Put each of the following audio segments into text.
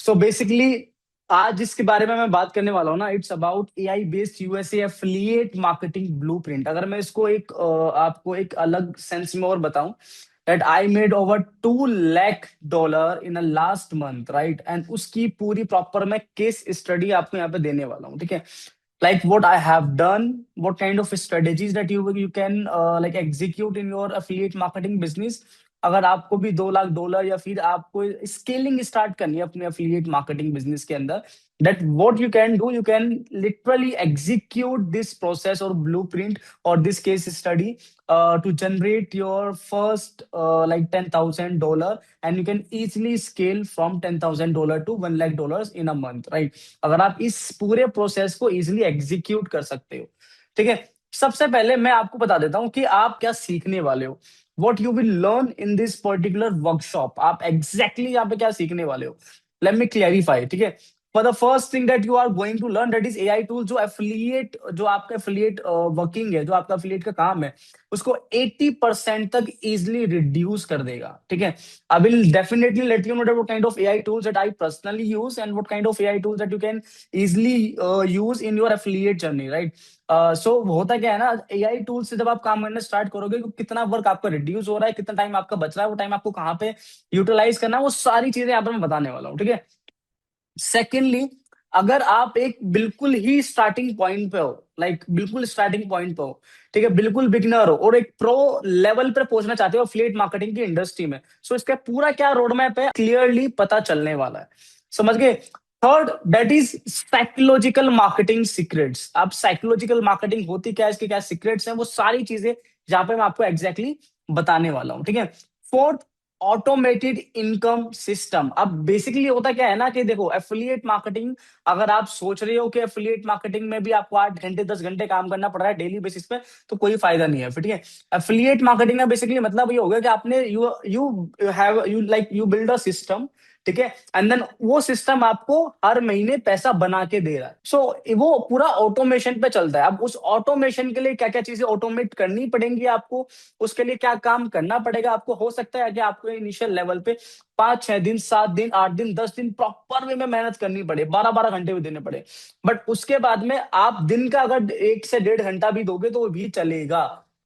So basically आज जिसके बारे में मैं बात करने वाला हूँ ना, it's about AI based USA affiliate marketing blueprint. अगर मैं इसको आपको एक अलग सेंस में और बताऊं, that I made over 2 lakh dollar in a last month, right. And उसकी पूरी प्रॉपर मैं केस स्टडी आपको यहाँ पे देने वाला हूँ, ठीक है। Like what I have done, what kind of strategies that you can like execute in your affiliate marketing business। अगर आपको भी 2 लाख डॉलर या फिर आपको स्केलिंग स्टार्ट करनी है अपने अफिलिएट मार्केटिंग बिजनेस के अंदर, that what you can do, you can literally execute this process और ब्लूप्रिंट और this case study to generate your first like $10,000, and you can easily scale from $10,000 to $1 lakh in a month, right। अगर आप इस पूरे process को easily execute कर सकते हो, ठीक है। सबसे पहले मैं आपको बता देता हूं कि आप क्या सीखने वाले हो। What you will learn in this particular workshop, आप एग्जैक्टली यहाँ पे क्या सीखने वाले हो। लेट मी क्लियरिफाई, ठीक है। For the first thing that you are going to learn, that is AI tool. जो आपका एफिलिएट वर्किंग है, जो आपका एफिलिएट का काम है, उसको 80% तक इजिली रिड्यूस कर देगा, ठीक है। I will definitely let you know that what kind of AI tools that I personally use and what kind of AI tools that you can easily use in your affiliate journey, right. So होता क्या है ना, AI tool से जब आप काम करना start करोगे तो कितना वर्क आपका रिड्यूस हो रहा है, कितना टाइम आपका बच रहा है, वो टाइम आपको कहाँ पे यूटिलाइज करना है, वो सारी चीजें यहाँ पर मैं बताने वाला हूँ, ठीक है। सेकेंडली, अगर आप एक बिल्कुल ही स्टार्टिंग पॉइंट पे हो, लाइक बिल्कुल स्टार्टिंग पॉइंट पे हो, ठीक है, बिल्कुल बिगिनर हो और एक प्रो लेवल पे पहुंचना चाहते हो एफिलिएट मार्केटिंग की इंडस्ट्री में, सो इसका पूरा क्या रोड मैप है क्लियरली पता चलने वाला है। समझ गए। Third, that is psychological marketing secrets. अब साइकोलॉजिकल मार्केटिंग होती क्या है, इसके क्या सीक्रेट्स हैं, वो सारी चीजें जहां पे मैं आपको एग्जैक्टली बताने वाला हूँ, ठीक है। Fourth, automated income system. अब बेसिकली होता क्या है ना कि देखो, एफिलिएट मार्केटिंग, अगर आप सोच रहे हो कि एफिलिएट मार्केटिंग में भी आपको 8 घंटे 10 घंटे काम करना पड़ रहा है डेली बेसिस पे, तो कोई फायदा नहीं है फिर, ठीक है। एफिलिएट मार्केटिंग का बेसिकली मतलब ये हो गया कि आपने you you have you like you build a system, ठीक है। एंड देन वो सिस्टम आपको हर महीने पैसा बना के दे रहा है। सो वो पूरा ऑटोमेशन पे चलता है। अब उस ऑटोमेशन के लिए क्या क्या चीजें ऑटोमेट करनी पड़ेंगी आपको, उसके लिए क्या काम करना पड़ेगा आपको। हो सकता है कि आपको इनिशियल लेवल पे 5 6 दिन 7 दिन 8 दिन 10 दिन प्रॉपर वे में मेहनत करनी पड़े, 12 12 घंटे भी देने पड़े, बट उसके बाद में आप दिन का अगर 1 से 1.5 घंटा भी दोगे तो वो भी चलेगा।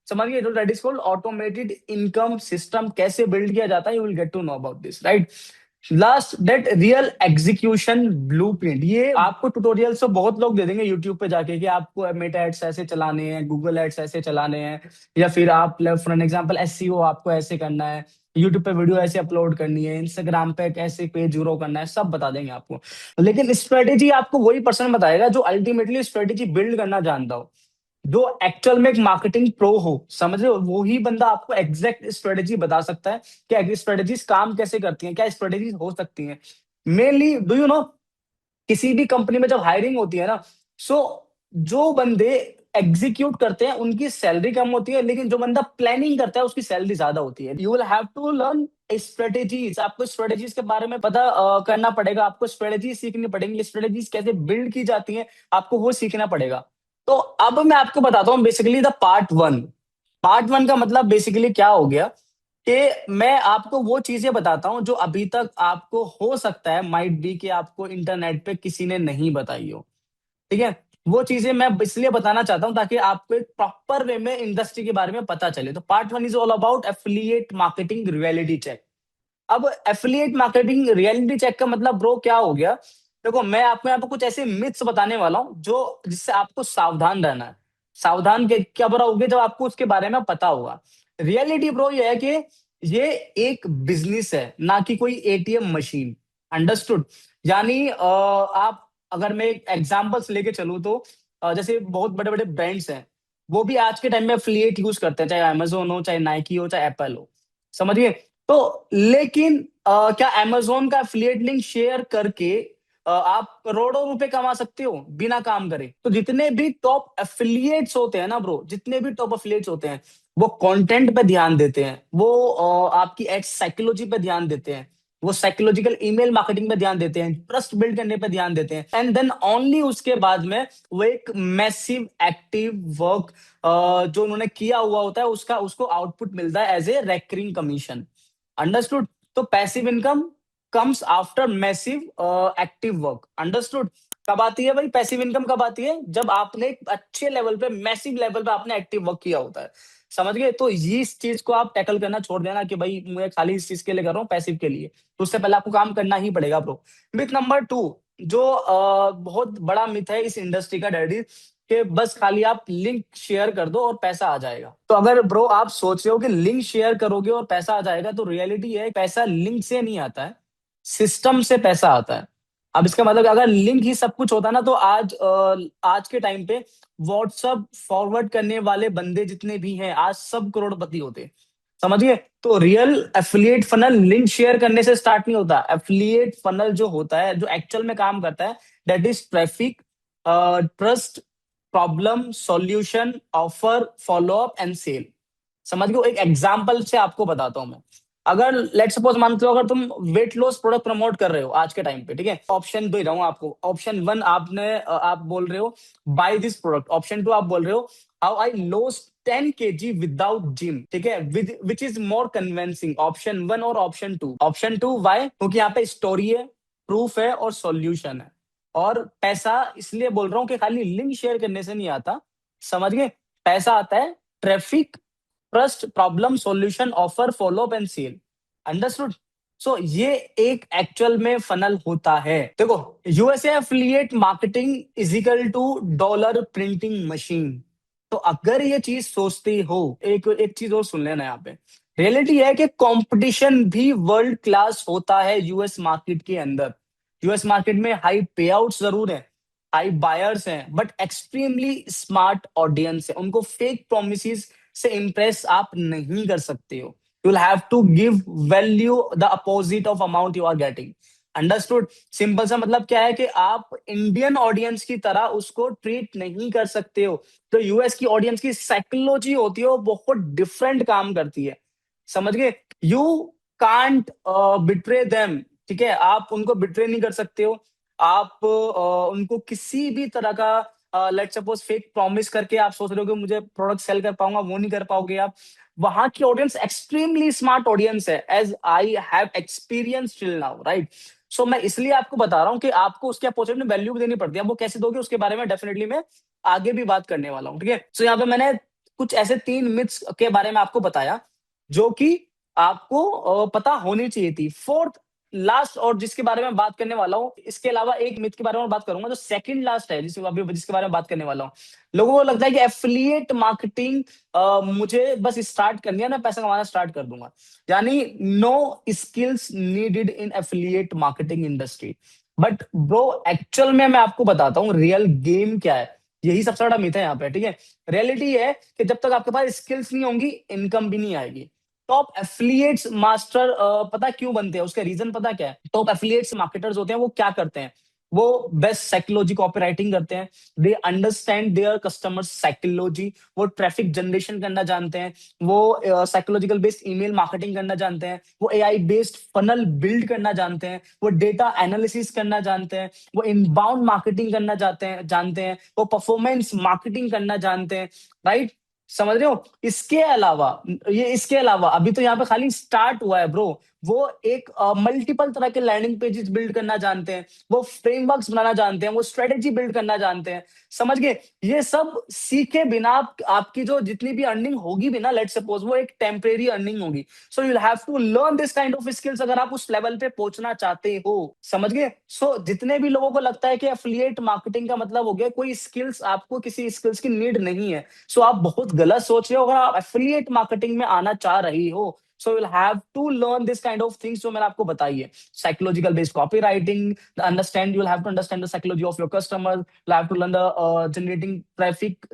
समझ गए। तो that is called automated income system. कैसे बिल्ड किया जाता है, you will get to know about this, right. Last, that real execution blueprint. ये आपको ट्यूटोरियल से बहुत लोग दे देंगे यूट्यूब पे जाके कि आपको मेटा एड्स ऐसे चलाने हैं, गूगल एड्स ऐसे चलाने हैं, या फिर आप फॉर एन एग्जांपल एसईओ आपको ऐसे करना है, यूट्यूब पे वीडियो ऐसे अपलोड करनी है, इंस्टाग्राम पे कैसे पेज ग्रो करना है, सब बता देंगे आपको। लेकिन स्ट्रेटेजी आपको वही पर्सन बताएगा जो अल्टीमेटली स्ट्रेटेजी बिल्ड करना जानता हो, जो एक्चुअल में एक मार्केटिंग प्रो हो, समझ रहे हो। वो ही बंदा आपको एग्जैक्ट स्ट्रेटेजी बता सकता है कि स्ट्रेटेजीज काम कैसे करती हैं, क्या स्ट्रेटेजीज हो सकती हैं। मेनली डू यू नो, किसी भी कंपनी में जब हायरिंग होती है ना, सो जो बंदे एग्जीक्यूट करते हैं उनकी सैलरी कम होती है, लेकिन जो बंदा प्लानिंग करता है उसकी सैलरी ज्यादा होती है। You will have to learn strategies. आपको स्ट्रेटेजीज के बारे में पता करना पड़ेगा, आपको स्ट्रेटेजी सीखनी पड़ेंगी, स्ट्रेटेजीज कैसे बिल्ड की जाती हैं आपको वो सीखना पड़ेगा। तो अब मैं आपको बताता हूँ बेसिकली द पार्ट 1। पार्ट 1 का मतलब बेसिकली क्या हो गया कि मैं आपको वो चीजें बताता हूं जो अभी तक आपको हो सकता है माइट बी कि आपको इंटरनेट पे किसी ने नहीं बताई हो, ठीक है। वो चीजें मैं इसलिए बताना चाहता हूं ताकि आपको एक प्रॉपर वे में इंडस्ट्री के बारे में पता चले। तो part 1 is all about affiliate marketing reality check. अब एफिलिएट मार्केटिंग रियलिटी चेक का मतलब ब्रो क्या हो गया। देखो, मैं आपको यहाँ पे कुछ ऐसे मिथ्स बताने वाला हूँ जो जिससे आपको सावधान रहना है। सावधान के क्या बुरा होगे जब आपको उसके बारे में पता होगा। रियलिटी ब्रो ये है कि ये एक बिजनेस है, ना कि कोई एटीएम मशीन। अंडरस्टूड। यानी आप, अगर मैं एग्जांपल्स लेके चलूँ तो जैसे बहुत बड़े बड़े ब्रांड्स हैं, वो भी आज के टाइम में एफिलिएट यूज करते हैं, चाहे अमेजोन हो, चाहे नाइकी हो, चाहे एप्पल हो। समझिए। तो लेकिन क्या अमेजोन का एफिलिएट लिंक शेयर करके आप करोड़ों रुपए कमा सकते हो बिना काम करे। तो जितने भी टॉप एफिलिएट्स होते हैं ना ब्रो, जितने भी टॉप एफिलिएट्स होते हैं, वो कंटेंट पे ध्यान देते हैं, वो आपकी एड साइकोलॉजी पे ध्यान देते हैं, वो साइकोलॉजिकल ईमेल मार्केटिंग पे ध्यान देते हैं, ट्रस्ट बिल्ड करने पे ध्यान देते हैं, एंड देन ओनली उसके बाद में वो एक मैसिव एक्टिव वर्क जो उन्होंने किया हुआ होता है उसका उसको आउटपुट मिलता है as a recurring commission. Understood. तो passive income, comes after massive active work. Understood? कब आती है भाई पैसिव इनकम? कब आती है? जब आपने एक अच्छे लेवल पे, मैसिव लेवल पे आपने एक्टिव वर्क किया होता है। समझ गए? तो ये इस चीज को आप टैकल करना छोड़ देना कि भाई मैं खाली इस चीज के लिए कर रहा हूँ, पैसिव के लिए। तो उससे पहले आपको काम करना ही पड़ेगा ब्रो। मिथ नंबर 2, जो बहुत बड़ा मिथ है इस इंडस्ट्री का डैडी, कि बस खाली आप लिंक शेयर कर दो और पैसा आ जाएगा। तो अगर ब्रो आप सोच रहे हो कि लिंक शेयर करोगे और पैसा आ जाएगा, तो रियलिटी है पैसा लिंक से नहीं आता है, सिस्टम से पैसा आता है। अब इसका मतलब अगर लिंक ही सब कुछ होता ना, तो आज के टाइम पे व्हाट्सअप फॉरवर्ड करने वाले बंदे जितने भी हैं आज सब करोड़पति होते। समझिए? तो real affiliate funnel link share करने से स्टार्ट नहीं होता। एफिलिएट फनल जो होता है, जो एक्चुअल में काम करता है, that is traffic, trust, problem solution, offer, follow up and sale. समझ गए? एक एग्जांपल से आपको बताता हूं मैं। अगर लेट सपोज मानते हो, अगर तुम वेट लॉस प्रोडक्ट प्रमोट कर रहे हो आज के टाइम पे, ठीक है, ऑप्शन दे रहा हूं आपको। ऑप्शन 1 आप बोल रहे हो बाय दिस प्रोडक्ट। ऑप्शन 2 आप बोल रहे हो how I lost 10 kg without gym, ठीक है, with which is more convincing, option 1 और ऑप्शन 2? Option 2 Y? क्योंकि यहाँ पे स्टोरी है, प्रूफ है और सॉल्यूशन है। और पैसा इसलिए बोल रहा हूँ कि खाली लिंक शेयर करने से नहीं आता। समझ गए? पैसा आता है traffic, trust, problem solution, offer, follow up and sale. Understood? So ये एक एक्चुअल में फनल होता है। देखो, USA affiliate marketing is equal to dollar printing machine. तो अगर ये चीज सोचते हो, एक एक चीज और सुन लेना यहाँ पे। रियलिटी है कि कंपटीशन भी वर्ल्ड क्लास होता है यूएस मार्केट के अंदर। यूएस मार्केट में हाई पे आउट जरूर है, हाई बायर्स हैं, बट एक्सट्रीमली स्मार्ट ऑडियंस है। उनको फेक प्रोमिस से इंप्रेस आप नहीं कर सकते हो। You will have to give value the opposite of amount you are getting. Understood? Simple सा मतलब क्या है कि आप इंडियन ऑडियंस की तरह उसको ट्रीट नहीं कर सकते हो। तो यूएस की ऑडियंस की साइकोलॉजी होती है, वो बहुत डिफरेंट काम करती है। समझ गए? यू कांट बिट्रे देम, ठीक है, आप उनको बिट्रे नहीं कर सकते हो। आप उनको किसी भी तरह का लेट सपोज फेक प्रॉमिस करके आप सोच रहे हो कि मुझे प्रोडक्ट सेल कर पाऊंगा, वो नहीं कर पाओगे आप। वहां की ऑडियंस एक्सट्रीमली स्मार्ट ऑडियंस है, as I have experience till now, right? So मैं इसलिए आपको बता रहा हूँ कि आपको उसके अपोजिट में वैल्यू भी देनी पड़ती है। अब वो कैसे दोगे उसके बारे में डेफिनेटली मैं आगे भी बात करने वाला हूँ, ठीक है। सो यहाँ पे मैंने कुछ ऐसे 3 मिथ्स के बारे में आपको बताया जो कि आपको पता होनी चाहिए थी। फोर्थ लास्ट और जिसके बारे में बात करने वाला हूँ, इसके अलावा एक मिथ के बारे में बात करूंगा, जो सेकंड लास्ट है जिसके बारे में बात करने वाला हूँ। लोगों को लगता है कि एफिलिएट मार्केटिंग मुझे बस स्टार्ट करनी है ना, पैसा कमाना स्टार्ट कर दूंगा। यानी no skills needed in affiliate marketing industry. But bro actual में मैं आपको बताता हूँ रियल गेम क्या है। यही सबसे बड़ा मिथ है यहाँ पे, ठीक है। रियलिटी है कि जब तक आपके पास स्किल्स नहीं होंगी, इनकम भी नहीं आएगी। टॉप एफिलिएट्स मास्टर पता क्यों बनते हैं? उसका रीजन पता क्या है? टॉप एफिलिएट्स मार्केटर्स होते हैं, वो क्या करते हैं? वो बेस्ट साइकोलॉजी कॉपीराइटिंग करते हैं। They understand their customer psychology. वो ट्रैफिक जनरेशन करना जानते हैं। वो साइकोलॉजिकल बेस्ड ईमेल मार्केटिंग करना जानते हैं। वो एआई बेस्ड फनल बिल्ड करना जानते हैं। वो डेटा एनालिसिस करना जानते हैं। वो इनबाउंड मार्केटिंग करना जानते हैं। वो परफॉर्मेंस मार्केटिंग करना जानते हैं, राइट? समझ रहे हो? इसके अलावा अभी तो यहाँ पे खाली स्टार्ट हुआ है ब्रो। वो एक मल्टीपल तरह के लैंडिंग पेजेस बिल्ड करना जानते हैं। वो फ्रेमवर्क्स बनाना जानते हैं। वो स्ट्रेटेजी बिल्ड करना जानते हैं। समझ गए? ये सब सीखे बिना आपकी जो जितनी भी अर्निंग होगी भी ना, लेट सपोज वो एक टेम्परेरी अर्निंग होगी। So you have to learn this kind of skills अगर आप उस लेवल पे पहुंचना चाहते हो। समझ गए? सो जितने भी लोगों को लगता है कि एफिलिएट मार्केटिंग का मतलब हो गया कोई स्किल्स, आपको किसी स्किल्स की नीड नहीं है, सो आप बहुत गलत सोच रहे हो। अगर आप एफिलिएट मार्केटिंग में आना चाह रही हो, so you will have to learn this kind of things जो मैंने आपको बताई है। Psychological based copywriting, understand, you will have to understand the psychology of your customer, you have to learn the generating traffic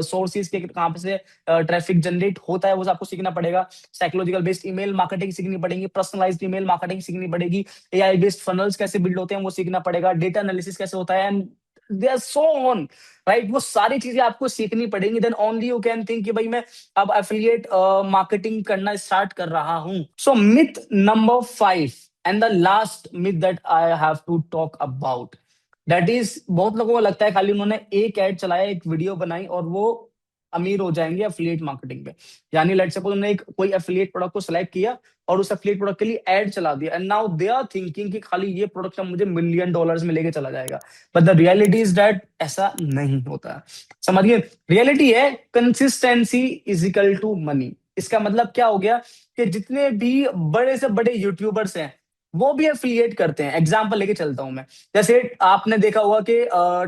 sources के कहां पे से traffic generate होता है, वो आपको सीखना पड़ेगा। साइकोलॉजिकल बेस्ड ईमेल मार्केटिंग सीखनी पड़ेगी। पर्सनलाइज्ड ईमेल मार्केटिंग सीखनी पड़ेगी। एआई बेस्ड फनल्स कैसे बिल्ड होते हैं वो सीखना पड़ेगा। डेटा एनालिसिस कैसे होता है, and they are so on, right? वो सारी चीजें आपको सीखनी पड़ेंगी। Then only you can think कि भाई मैं अब एफिलिएट मार्केटिंग करना स्टार्ट कर रहा हूं। So myth number 5 and the last myth that I have to talk about, that is, बहुत लोगों को लगता है खाली उन्होंने एक एड चलाया, एक वीडियो बनाई और वो अमीर हो जाएंगे एफिलिएट मार्केटिंग पे। यानी लेट्स सपोज उन्होंने एक कोई एफिलिएट प्रोडक्ट को सिलेक्ट किया और उस एफिलिएट प्रोडक्ट के लिए एड चला दिया, and now they are thinking कि खाली ये प्रोडक्ट मुझे मिलियन डॉलर्स में लेके चला जाएगा। But the reality is that ऐसा नहीं होता है। समझिए, रियलिटी है consistency is equal to money. इसका मतलब क्या हो गया कि जितने भी बड़े से बड़े यूट्यूबर्स हैं वो भी एफिलिएट करते हैं। एग्जांपल लेके चलता हूं मैं, जैसे आपने देखा होगा कि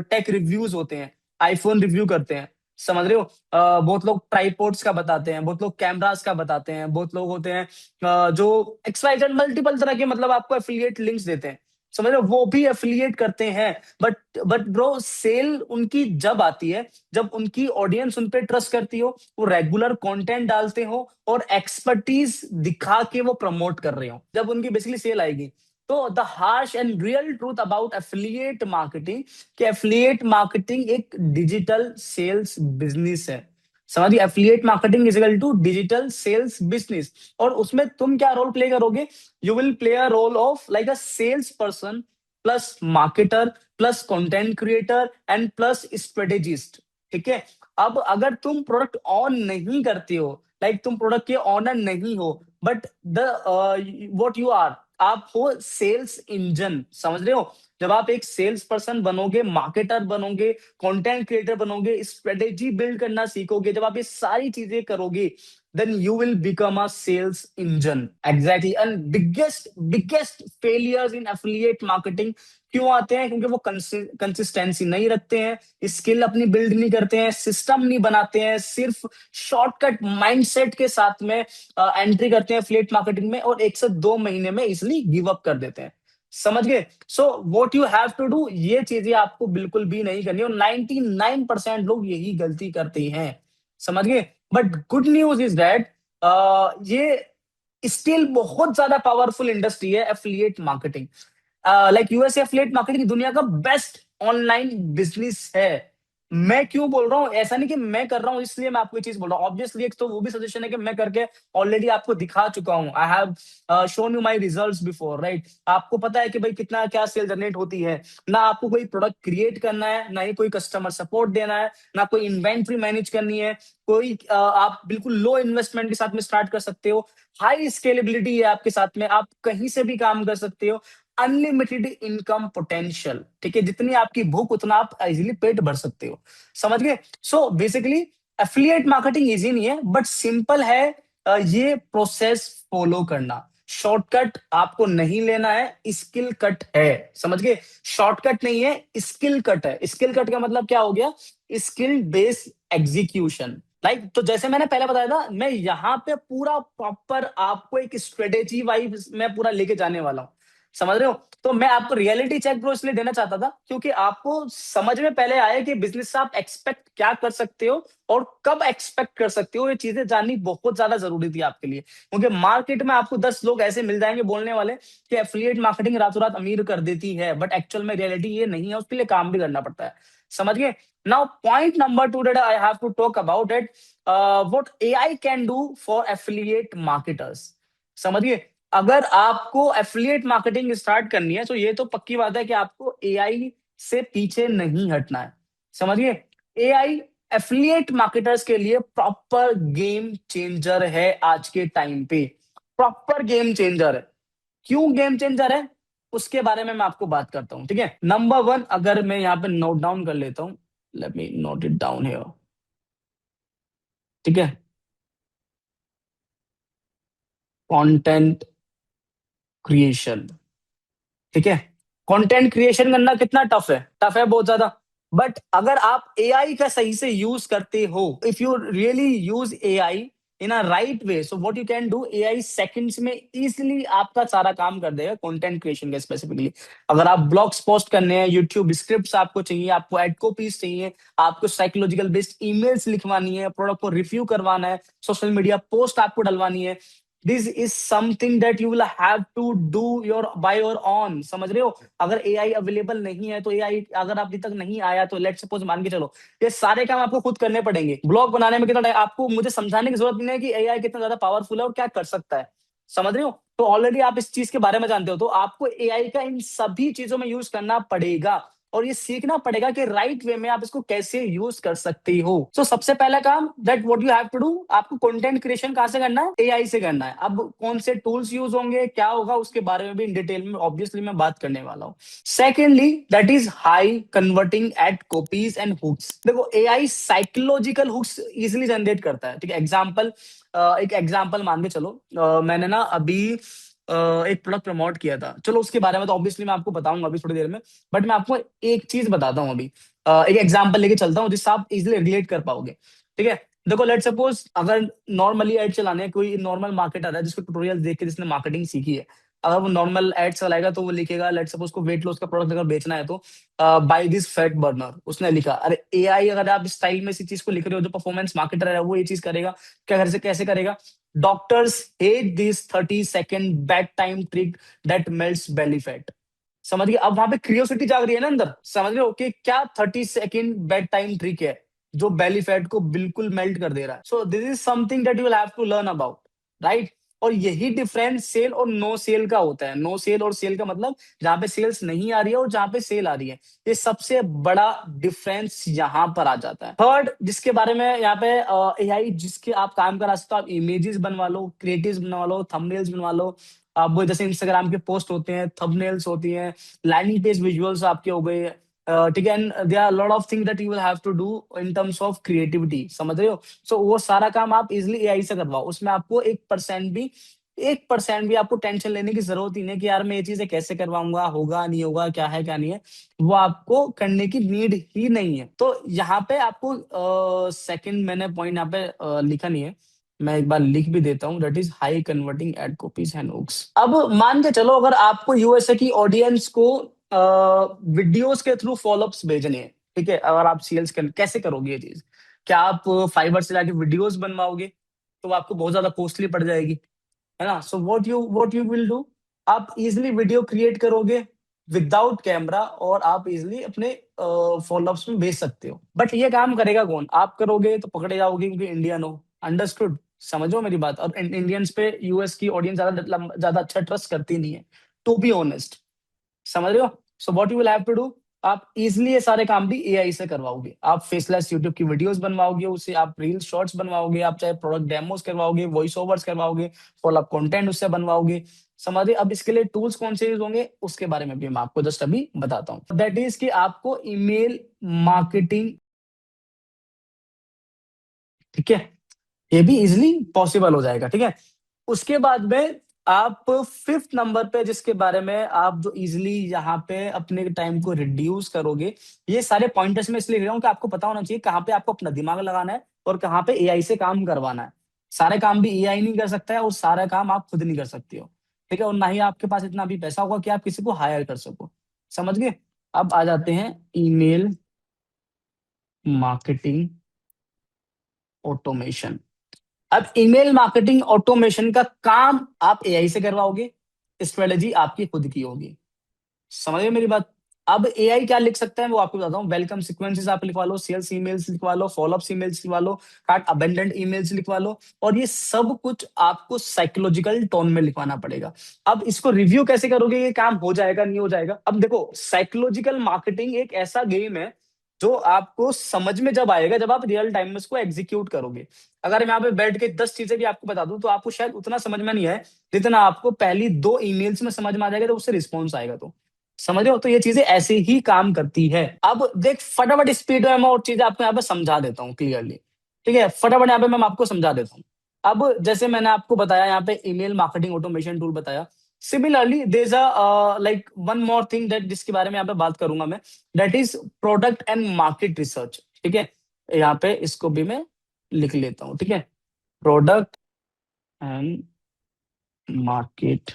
टेक रिव्यूज होते हैं, आईफोन रिव्यू करते हैं, समझ रहे हो। बहुत लोग ट्राइपॉड्स का बताते हैं, बहुत लोग कैमरास का बताते हैं, बहुत लोग होते हैं जो एक्सवाइजेड मल्टीपल तरह के मतलब आपको एफिलिएट लिंक्स देते हैं, समझ रहे हो, वो भी एफिलिएट करते हैं। बट ब्रो सेल उनकी जब आती है जब उनकी ऑडियंस उन पे ट्रस्ट करती हो, वो रेगुलर कंटेंट डालते हो और एक्सपर्टीज दिखा के वो प्रमोट कर रहे हो, जब उनकी बेसिकली सेल आएगी। तो the harsh and real truth about affiliate marketing, कि एफिलिएट मार्केटिंग एक डिजिटल सेल्स बिजनेस है। समझिए, affiliate marketing is equal to digital sales business. और उसमें तुम क्या रोल प्ले करोगे? You will play a role of like a sales person plus marketer plus content creator and plus strategist. ठीक है। अब अगर तुम प्रोडक्ट ऑन नहीं करते हो, लाइक तुम प्रोडक्ट के ऑनर नहीं हो, but the what you are, आप हो सेल्स इंजन, समझ रहे हो। जब आप एक सेल्स पर्सन बनोगे, मार्केटर बनोगे, कंटेंट क्रिएटर बनोगे, स्ट्रेटेजी बिल्ड करना सीखोगे, जब आप ये सारी चीजें करोगे, then you will become a sales engine. Exactly. And biggest failures in affiliate marketing क्यों आते हैं? क्योंकि वो कंसिस्टेंसी नहीं रखते हैं, स्किल अपनी बिल्ड नहीं करते हैं, सिस्टम नहीं बनाते हैं, सिर्फ शॉर्टकट माइंडसेट के साथ में एंट्री करते हैं एफिलिएट मार्केटिंग में और 1 से 2 महीने में इजिली गिव अप कर देते हैं। समझ गए? So what you have to do, ये चीजें आपको बिल्कुल भी नहीं करनी, और 99% लोग यही गलती करते हैं। समझ गए? But good news is that ये स्टिल बहुत ज्यादा पावरफुल इंडस्ट्री है affiliate marketing. Like USA affiliate marketing दुनिया का बेस्ट ऑनलाइन बिजनेस है। मैं क्यों बोल रहा हूँ? ऐसा नहीं कि मैं कर रहा हूँ इसलिए मैं आपको ये चीज बोल रहा हूँ, ऑब्वियसली एक तो वो भी सजेशन है कि मैं करके ऑलरेडी आपको दिखा चुका हूँ। आई have shown you my results before, right. आपको पता है कि भाई कितना क्या सेल जनरेट होती है। ना आपको कोई प्रोडक्ट क्रिएट करना है, ना ही कोई कस्टमर सपोर्ट देना है, ना कोई इन्वेंट्री मैनेज करनी है, कोई आप बिल्कुल लो इन्वेस्टमेंट के साथ में स्टार्ट कर सकते हो। हाई स्केलेबिलिटी है आपके साथ में, आप कहीं से भी काम कर सकते हो। अनलिमिटेड इनकम पोटेंशियल, ठीक है, जितनी आपकी भूख उतना आप इजीली पेट भर सकते हो। समझ गए? So basically affiliate marketing easy नहीं है बट सिंपल है। ये प्रोसेस फॉलो करना, शॉर्टकट आपको नहीं लेना है, स्किल कट है। समझ गए? शॉर्टकट नहीं है, स्किल कट है। स्किल कट का मतलब क्या हो गया? Skill based execution. लाइक तो जैसे मैंने पहले बताया था, मैं यहाँ पे पूरा प्रॉपर आपको एक स्ट्रेटेजी वाइज मैं पूरा लेके जाने वाला हूँ। समझ रहे हो? तो मैं आपको रियलिटी चेक ब्रो इसलिए देना चाहता था क्योंकि आपको समझ में पहले आए कि बिजनेस से आप एक्सपेक्ट क्या कर सकते हो और कब एक्सपेक्ट कर सकते हो। ये चीजें जाननी बहुत ज्यादा जरूरी थी आपके लिए, क्योंकि मार्केट में आपको 10 लोग ऐसे मिल जाएंगे बोलने वाले कि एफिलिएट मार्केटिंग रातों रात अमीर कर देती है, बट एक्चुअल में रियलिटी ये नहीं है, उसके लिए काम भी करना पड़ता है। समझ गए? Now point number 2 that I have to talk about it, what AI can do for affiliate marketers. समझिए, अगर आपको एफिलिएट मार्केटिंग स्टार्ट करनी है तो ये तो पक्की बात है कि आपको एआई से पीछे नहीं हटना है। समझिए, एआई एफिलिएट मार्केटर्स के लिए प्रॉपर गेम चेंजर है आज के टाइम पे। प्रॉपर गेम चेंजर है। क्यों गेम चेंजर है उसके बारे में मैं आपको बात करता हूं, ठीक है। नंबर 1, अगर मैं यहाँ पे नोट डाउन कर लेता हूं, let me note it down here, ठीक है। कंटेंट क्रिएशन, ठीक है। कंटेंट क्रिएशन करना कितना टफ है? टफ है बहुत ज्यादा। बट अगर आप एआई का सही से यूज करते हो, if you really use AI in a right way, so what you can do, AI seconds में इजीली आपका सारा काम कर देगा कंटेंट क्रिएशन का स्पेसिफिकली। अगर आप ब्लॉग्स पोस्ट करने हैं, यूट्यूब स्क्रिप्ट्स आपको चाहिए, आपको एड कॉपीज चाहिए, आपको साइकोलॉजिकल बेस्ड ईमेल्स लिखवानी है, प्रोडक्ट को रिव्यू करवाना है, सोशल मीडिया पोस्ट आपको डलवानी है, this is something that you will have to do your by your own. समझ रहे हो? अगर एआई अवेलेबल नहीं है तो एआई अगर अभी तक नहीं आया तो लेट्स सपोज मान के चलो ये सारे काम आपको खुद करने पड़ेंगे। ब्लॉग बनाने में कितना टाइम, आपको मुझे समझाने की जरूरत नहीं है कि एआई कितना ज्यादा पावरफुल है और क्या कर सकता है। समझ रहे हो? तो ऑलरेडी आप इस चीज के बारे में जानते हो, तो आपको एआई का इन सभी चीजों में यूज करना पड़ेगा। और ये सीखना पड़ेगा कि राइट वे में आप इसको कैसे यूज कर सकते हो। सो सबसे पहला काम that what you have to do, आपको कंटेंट क्रिएशन कहां से करना है, एआई से करना है। अब कौन से टूल्स यूज होंगे, क्या होगा, उसके बारे में भी इन डिटेल में ऑब्वियसली मैं बात करने वाला हूँ। Secondly that is high converting ad copies and hooks. देखो AI psychological hooks easily generate करता है, ठीक है। एक एग्जाम्पल मान के चलो, मैंने ना अभी एक प्रोडक्ट प्रमोट किया था, चलो उसके बारे में तो ऑब्वियसली मैं आपको बताऊंगा अभी थोड़ी देर में, बट मैं आपको एक चीज बताता हूँ अभी। एक एग्जांपल लेके चलता हूँ जिससे आप इजिली रिलेट कर पाओगे, ठीक है। देखो लेट सपोज अगर नॉर्मली एड चलाने कोई नॉर्मल मार्केटर है जिसको ट्यूटोरियल देख के जिसने मार्केटिंग सीखी है, अगर वो नॉर्मल एड चलाएगा तो वो लिखेगा, लेट सपोज को वेट लॉस का प्रोडक्ट अगर बेचना है तो बाय दिस फैट बर्नर उसने लिखा। अरे एआई अगर आप इस स्टाइल में इसी चीज को लिख रहे हो, जो परफॉर्मेंस मार्केटर है वो ये चीज करेगा, क्या घर से कैसे करेगा, doctors hate this 30 second bed time trick that melts belly fat. समझ गए, अब वहां पे क्रियोसिटी जाग रही है ना अंदर, समझ रहे हो कि क्या 30 सेकेंड बेड टाइम ट्रिक है जो बेली फैट को बिल्कुल मेल्ट कर दे रहा है। So this is something that you will have to learn about, right. और यही डिफरेंस सेल और नो सेल का होता है। नो सेल और सेल का मतलब जहां पे सेल्स नहीं आ रही है और जहां पे सेल आ रही है, ये सबसे बड़ा डिफरेंस यहाँ पर आ जाता है। थर्ड जिसके बारे में यहाँ पे एआई जिसके आप काम करा सकते हो, आप इमेजेस बनवा लो, क्रिएटिव्स बनवा लो, थंबनेल्स बनवा लो। अब वो जैसे इंस्टाग्राम के पोस्ट होते हैं, थंबनेल्स होती हैं, लैंडिंग पेज विजुअल्स आपके हो गए, ठीक है। And there are lot of thing that you will have to do in terms of creativity, समझ रहे हो। सो वो सारा काम आप इजिली एआई से करवाओ, उसमें आपको 1% भी आपको टेंशन लेने की जरूरत ही नहीं कि यार मैं ये चीजें कैसे करवाऊंगा, होगा नहीं होगा, क्या है क्या नहीं है, वो आपको करने की नीड ही नहीं है। तो यहाँ पे आपको सेकंड मैंने पॉइंट यहाँ पे लिखा नहीं है, मैं एक बार लिख भी देता हूँ, that is high converting ad copies and hooks. अब मान के चलो अगर आपको यूएसए की ऑडियंस को वीडियोस के थ्रू फॉलोअप्स भेजने हैं, ठीक है, अगर आप सेल्स कैसे करोगे ये चीज, क्या आप फाइबर से जाके वीडियोस बनवाओगे, तो वो आपको बहुत ज्यादा कॉस्टली पड़ जाएगी, है ना। सो व्हाट यू विल डू, आप इजिली वीडियो क्रिएट करोगे विदाउट कैमरा और आप इजिली अपने फॉलोअप्स में भेज सकते हो। बट ये काम करेगा कौन, आप करोगे तो पकड़े जाओगे क्योंकि इंडियन हो, अंडरस्टूड, समझो मेरी बात। और इंडियंस पे यूएस की ऑडियंस ज्यादा अच्छा ट्रस्ट करती नहीं है, टू बी ऑनेस्ट, समझ रहे हो। So what you will have to do, आप इजिली ये सारे काम भी एआई से करवाओगे। आप फेसलेस यूट्यूब की वीडियोस बनवाओगे, उससे आप रील शॉर्ट्स बनवाओगे, आप चाहे प्रोडक्ट डेमोस करवाओगे, वॉइस ओवर्स करवाओगे, फॉलोअप कंटेंट उससे बनवाओगे, समझिए। अब इसके लिए टूल्स कौन से यूज होंगे उसके बारे में भी मैं आपको जस्ट अभी बताता हूँ। दैट इज कि आपको ईमेल मार्केटिंग, ठीक है, ये भी इजिली पॉसिबल हो जाएगा, ठीक है। उसके बाद में आप फिफ्थ नंबर पे जिसके बारे में आप जो इजिली यहाँ पे अपने टाइम को रिड्यूस करोगे, ये सारे पॉइंटर्स में इसलिए ले रहा हूँ कि आपको पता होना चाहिए कहाँ पे आपको अपना दिमाग लगाना है और कहाँ पे एआई से काम करवाना है। सारे काम भी एआई नहीं कर सकता है और सारा काम आप खुद नहीं कर सकते हो, ठीक है। और ना ही आपके पास इतना भी पैसा होगा कि आप किसी को हायर कर सको, समझ गए। अब आ जाते हैं ईमेल मार्केटिंग ऑटोमेशन। अब ईमेल मार्केटिंग ऑटोमेशन का काम आप एआई से करवाओगे, स्ट्रेटेजी आपकी खुद की होगी, समझ गए मेरी बात। अब एआई क्या लिख सकता है वो आपको बताता हूँ। वेलकम सीक्वेंसेस आप लिखवा लो, सेल्स ईमेल्स लिखवा लो, फॉलोअप ईमेल्स लिखवा लो, कार्ट अबेंडेंट ईमेल्स लिखवा लो, और ये सब कुछ आपको साइकोलॉजिकल टोन में लिखवाना पड़ेगा। अब इसको रिव्यू कैसे करोगे, ये काम हो जाएगा नहीं हो जाएगा। अब देखो साइकोलॉजिकल मार्केटिंग एक ऐसा गेम है जो आपको समझ में जब आएगा जब आप रियल टाइम में इसको एग्जीक्यूट करोगे। अगर मैं यहाँ पे बैठ के 10 चीजें भी आपको बता दूं तो आपको शायद उतना समझ में नहीं आए जितना आपको पहली 2 ईमेल्स में समझ में आ जाएगा जब उससे रिस्पॉन्स आएगा, तो समझ रहे हो। तो ये चीजें ऐसे ही काम करती है। अब देख फटाफट स्पीड में मैं और चीजें आपको यहाँ पे समझा देता हूँ क्लियरली, ठीक है। फटाफट यहाँ पे मैं आपको समझा देता हूँ। अब जैसे मैंने आपको बताया यहाँ पे ईमेल मार्केटिंग ऑटोमेशन टूल बताया, similarly there is a like one more thing that जिसके बारे में यहाँ पे बात करूंगा मैं, that is product and market research, ठीक है। यहाँ पे इसको भी मैं लिख लेता हूँ, ठीक है, प्रोडक्ट एंड मार्केट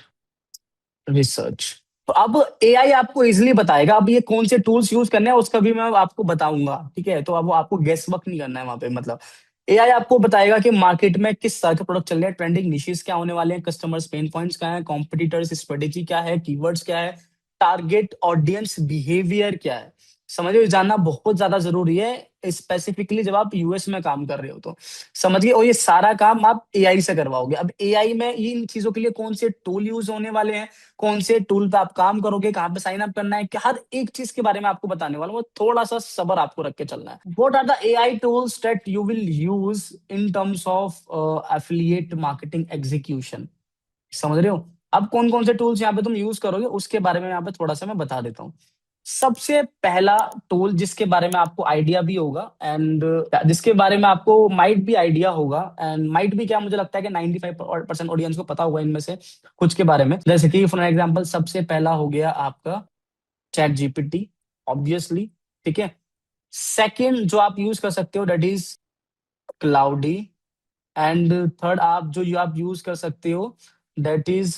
रिसर्च। तो अब एआई आपको इजिली बताएगा अब ये कौन से टूल्स यूज करने हैं उसका भी मैं आपको बताऊंगा, ठीक है। तो अब वो आपको गेस वर्क नहीं करना है वहां पे, मतलब एआई आपको बताएगा कि मार्केट में किस तरह के प्रोडक्ट चल रहे हैं, ट्रेंडिंग निशेस क्या होने वाले हैं, कस्टमर्स पेन पॉइंट्स क्या है, कॉम्पिटिटर्स स्ट्रेटेजी क्या है, कीवर्ड्स क्या है, टारगेट ऑडियंस बिहेवियर क्या है। समझिए, ये जानना बहुत ज्यादा जरूरी है, स्पेसिफिकली जब आप यूएस में काम कर रहे हो तो। समझिए, और ये सारा काम आप एआई से करवाओगे। अब एआई में इन चीजों के लिए कौन से टूल यूज होने वाले हैं, कौन से टूल पे आप काम करोगे, कहाँ पे साइन अप करना है, क्या हर एक चीज के बारे में आपको बताने वाला हूँ। वो थोड़ा सा सब्र आपको रख के चलना है। What are the AI tools that you will use in terms of affiliate marketing execution? समझ रहे हो? अब कौन कौन से टूल्स यहाँ पे तुम यूज करोगे उसके बारे में यहाँ पे थोड़ा सा मैं बता देता हूँ। सबसे पहला टूल जिसके बारे में आपको आइडिया भी होगा एंड जिसके बारे में आपको माइट भी आइडिया होगा, एंड माइट भी क्या, मुझे लगता है कि 95% ऑडियंस को पता होगा इनमें से कुछ के बारे में। जैसे कि फॉर एग्जांपल सबसे पहला हो गया आपका चैट जीपीटी, ऑब्वियसली। ठीक है। सेकंड जो आप यूज कर सकते हो that is cloudy, and third आप यूज कर सकते हो दैट इज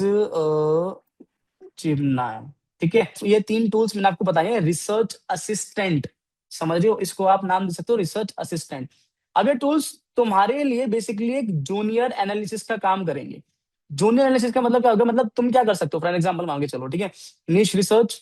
चिमनाय। ठीक है, तो ये तीन टूल्स मैंने आपको बताए हैं। रिसर्च असिस्टेंट, समझ रहे हो, इसको आप नाम दे सकते हो रिसर्च असिस्टेंट। अब ये टूल्स तुम्हारे लिए बेसिकली एक जूनियर एनालिसिस का काम करेंगे। जूनियर एनालिसिस का मतलब क्या होगा, मतलब तुम क्या कर सकते हो, फॉर एग्जाम्पल मांगे चलो, ठीक है, निश रिसर्च,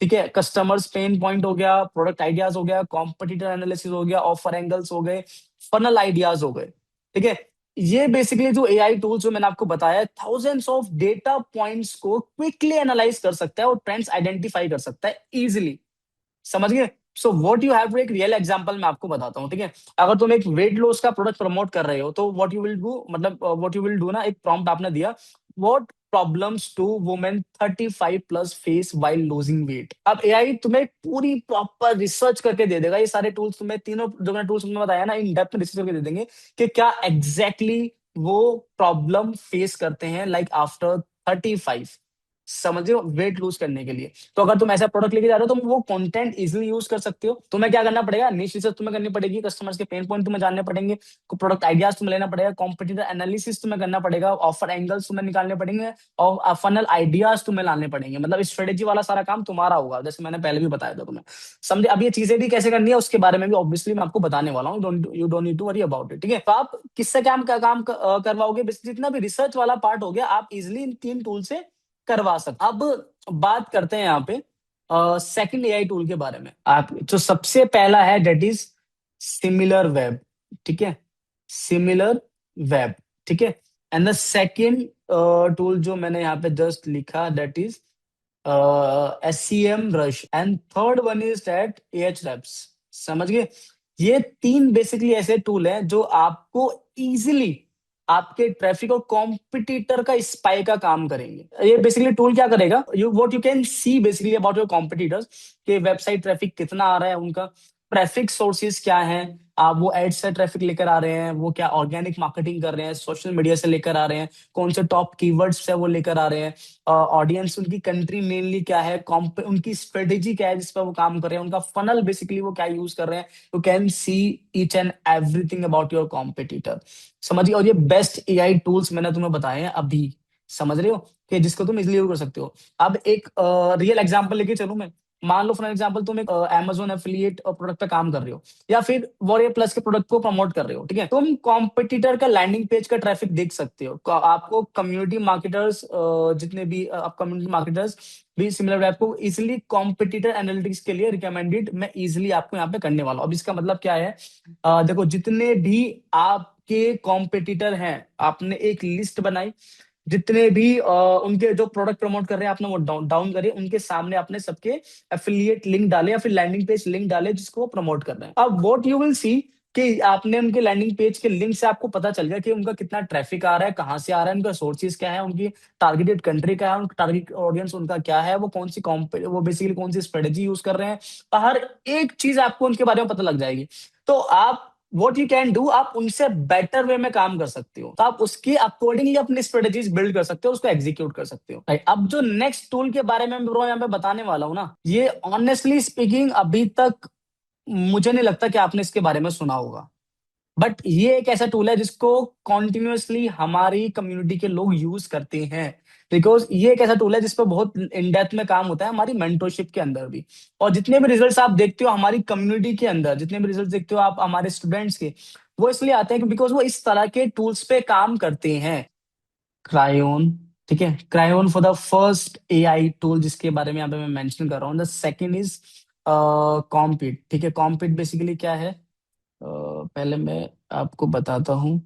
ठीक है, कस्टमर्स पेन पॉइंट हो गया, प्रोडक्ट आइडियाज हो गया, कॉम्पिटिटर एनालिसिस हो गया, ऑफर एंगल्स हो गए, फनल आइडियाज हो गए। ठीक है, ये बेसिकली जो एआई टूल्स जो मैंने आपको बताया है, थाउजेंड्स ऑफ डेटा पॉइंट्स को क्विकली एनालाइज कर सकता है और ट्रेंड्स आइडेंटिफाई कर सकता है इजिली। समझ गए? So what you have to, एक रियल एग्जांपल मैं आपको बताता हूँ। ठीक है, अगर तुम एक वेट लॉस का प्रोडक्ट प्रमोट कर रहे हो तो व्हाट यू विल डू, मतलब व्हाट यू विल डू ना, एक प्रॉम्प्ट आपने दिया, what problems to women 35 plus face while losing weight. अब एआई तुम्हें पूरी प्रॉपर रिसर्च करके दे देगा। ये सारे टूल्स तुम्हें, तीनों जो मैंने टूल्स तुम्हें बताया ना, इन डेप्थ रिसर्च करके दे देंगे कि क्या एग्जैक्टली वो प्रॉब्लम फेस करते हैं लाइक आफ्टर 35, समझ रहे हो, वेट लूज करने के लिए। तो अगर तुम ऐसा प्रोडक्ट लेके जा रहे हो, तुम वो कंटेंट इजीली यूज कर सकते हो। तुम्हें क्या करना पड़ेगा, निश रिसर्च तुम्हें करनी पड़ेगी, कस्टमर्स के पेन पॉइंट तुम्हें जानने पड़ेंगे, प्रोडक्ट आइडियाज तुम्हें लेना पड़ेगा, कॉम्पिटिटर एनालिसिस तुम्हें करना पड़ेगा, ऑफर एंगल्स तुम्हें निकालने पड़ेंगे, और फनल आइडियाज तुम्हें लाने पड़ेंगे। मतलब स्ट्रेटेजी वाला सारा काम तुम्हारा होगा, जैसे मैंने पहले भी बताया था तुम्हें। समझे? अब ये चीजें भी कैसे करनी है उसके बारे में भी ऑब्वियसली मैं आपको बताने वाला हूँ। You don't need to worry about it. ठीक है, तो आप किससे करवाओगे, जितना भी रिसर्च वाला पार्ट हो गया, आप इजिली इन तीन टूल से करवा सकते। अब बात करते हैं यहाँ पे सेकंड एआई टूल के बारे में। आप जो सबसे पहला है दैट इज सिमिलर वेब। ठीक है, सिमिलर वेब। ठीक है, एंड द सेकंड टूल जो मैंने यहाँ पे जस्ट लिखा that is SCM rush, and third one is that Ahrefs। समझ गए? ये तीन बेसिकली ऐसे टूल हैं जो आपको इजीली आपके ट्रैफिक और कॉम्पिटिटर का स्पाई का काम करेंगे। ये बेसिकली टूल क्या करेगा, you what you can see basically about your competitors, कि वेबसाइट ट्रैफिक कितना आ रहा है, उनका ट्रैफिक सोर्सेज क्या है, आप वो एड से ट्रैफिक लेकर आ रहे हैं, वो क्या ऑर्गेनिक मार्केटिंग कर रहे हैं, सोशल मीडिया से लेकर आ रहे हैं, कौन से टॉप कीवर्ड्स से वो लेकर आ रहे हैं, ऑडियंस उनकी कंट्री मेनली क्या है, उनकी स्ट्रेटेजी क्या है जिस पर वो काम कर रहे हैं, उनका फनल बेसिकली वो क्या यूज कर रहे हैं। You can see each and everything about your competitor. समझिए, और ये बेस्ट एआई टूल्स मैंने तुम्हें बताए हैं अभी। समझ रहे हो कि जिसको तुम इजिली यूज कर सकते हो। अब एक रियल एग्जांपल लेके चलूं मैं। मान लो फॉर एग्जांपल तुम एक Amazon एफिलिएट प्रोडक्ट पे काम कर रहे हो, या फिर वॉरियर प्लस के प्रोडक्ट को प्रमोट कर रहे हो। ठीक है, तुम कॉम्पिटिटर का लैंडिंग पेज का ट्रैफिक देख सकते हो। आपको कम्युनिटी मार्केटर्स, जितने भी आप कम्युनिटी मार्केटर्स भी सिमिलर वेब को इजिली कॉम्पिटिटर एनालिटिक्स के लिए रिकमेंडेड मैं इजिली आपको यहाँ पे करने वाला हूँ। अब इसका मतलब क्या है, देखो जितने भी आपके कॉम्पिटिटर हैं, आपने एक लिस्ट बनाई, जितने भी उनके जो प्रोडक्ट प्रमोट कर रहे हैं आपने वो डाउन करे, उनके सामने आपने सबके एफिलिएट लिंक डाले या फिर लैंडिंग पेज लिंक डाले जिसको वो प्रमोट कर रहे हैं। अब व्हाट यू विल सी कि आपने उनके लैंडिंग पेज के लिंक से आपको पता चल गया कि उनका कितना ट्रैफिक आ रहा है, कहाँ से आ रहा है, उनका सोर्सेज क्या है, उनकी टारगेटेड कंट्री क्या है, उनका टारगेट ऑडियंस उनका क्या है, वो कौन सी वो बेसिकली कौन सी स्ट्रेटेजी यूज कर रहे हैं। हर एक चीज आपको उनके बारे में पता लग जाएगी। तो आप व्हाट यू कैन डू, आप उनसे बेटर वे में काम कर सकते हो, तो आप उसके अकॉर्डिंगली अपनी स्ट्रेटेजीज बिल्ड कर सकते हो, उसको एग्जीक्यूट कर सकते हो। राइट, अब जो नेक्स्ट टूल के बारे में ब्रो यहाँ पे बताने वाला हूँ ना, ये ऑनेस्टली स्पीकिंग अभी तक मुझे नहीं लगता कि आपने इसके बारे में सुना होगा। बट ये एक ऐसा टूल है जिसको कॉन्टिन्यूअसली हमारी कम्युनिटी के लोग यूज करते हैं, बिकॉज ये एक ऐसा टूल है जिसपे बहुत इन डेप्थ में काम होता है हमारी मेंटरशिप के अंदर भी। और जितने भी रिजल्ट्स आप देखते हो हमारी कम्युनिटी के अंदर, जितने भी रिजल्ट्स देखते हो आप हमारे स्टूडेंट्स के, वो इसलिए आते हैं बिकॉज वो इस तरह के टूल्स पे काम करते हैं। क्रायोन, ठीक है, crayon for the first AI tool जिसके बारे में यहाँ पे मैं मेंशन कर रहा हूँ। द सेकंड इज कॉम्पीट, ठीक है। कॉम्पीट बेसिकली क्या है, पहले मैं आपको बताता हूँ।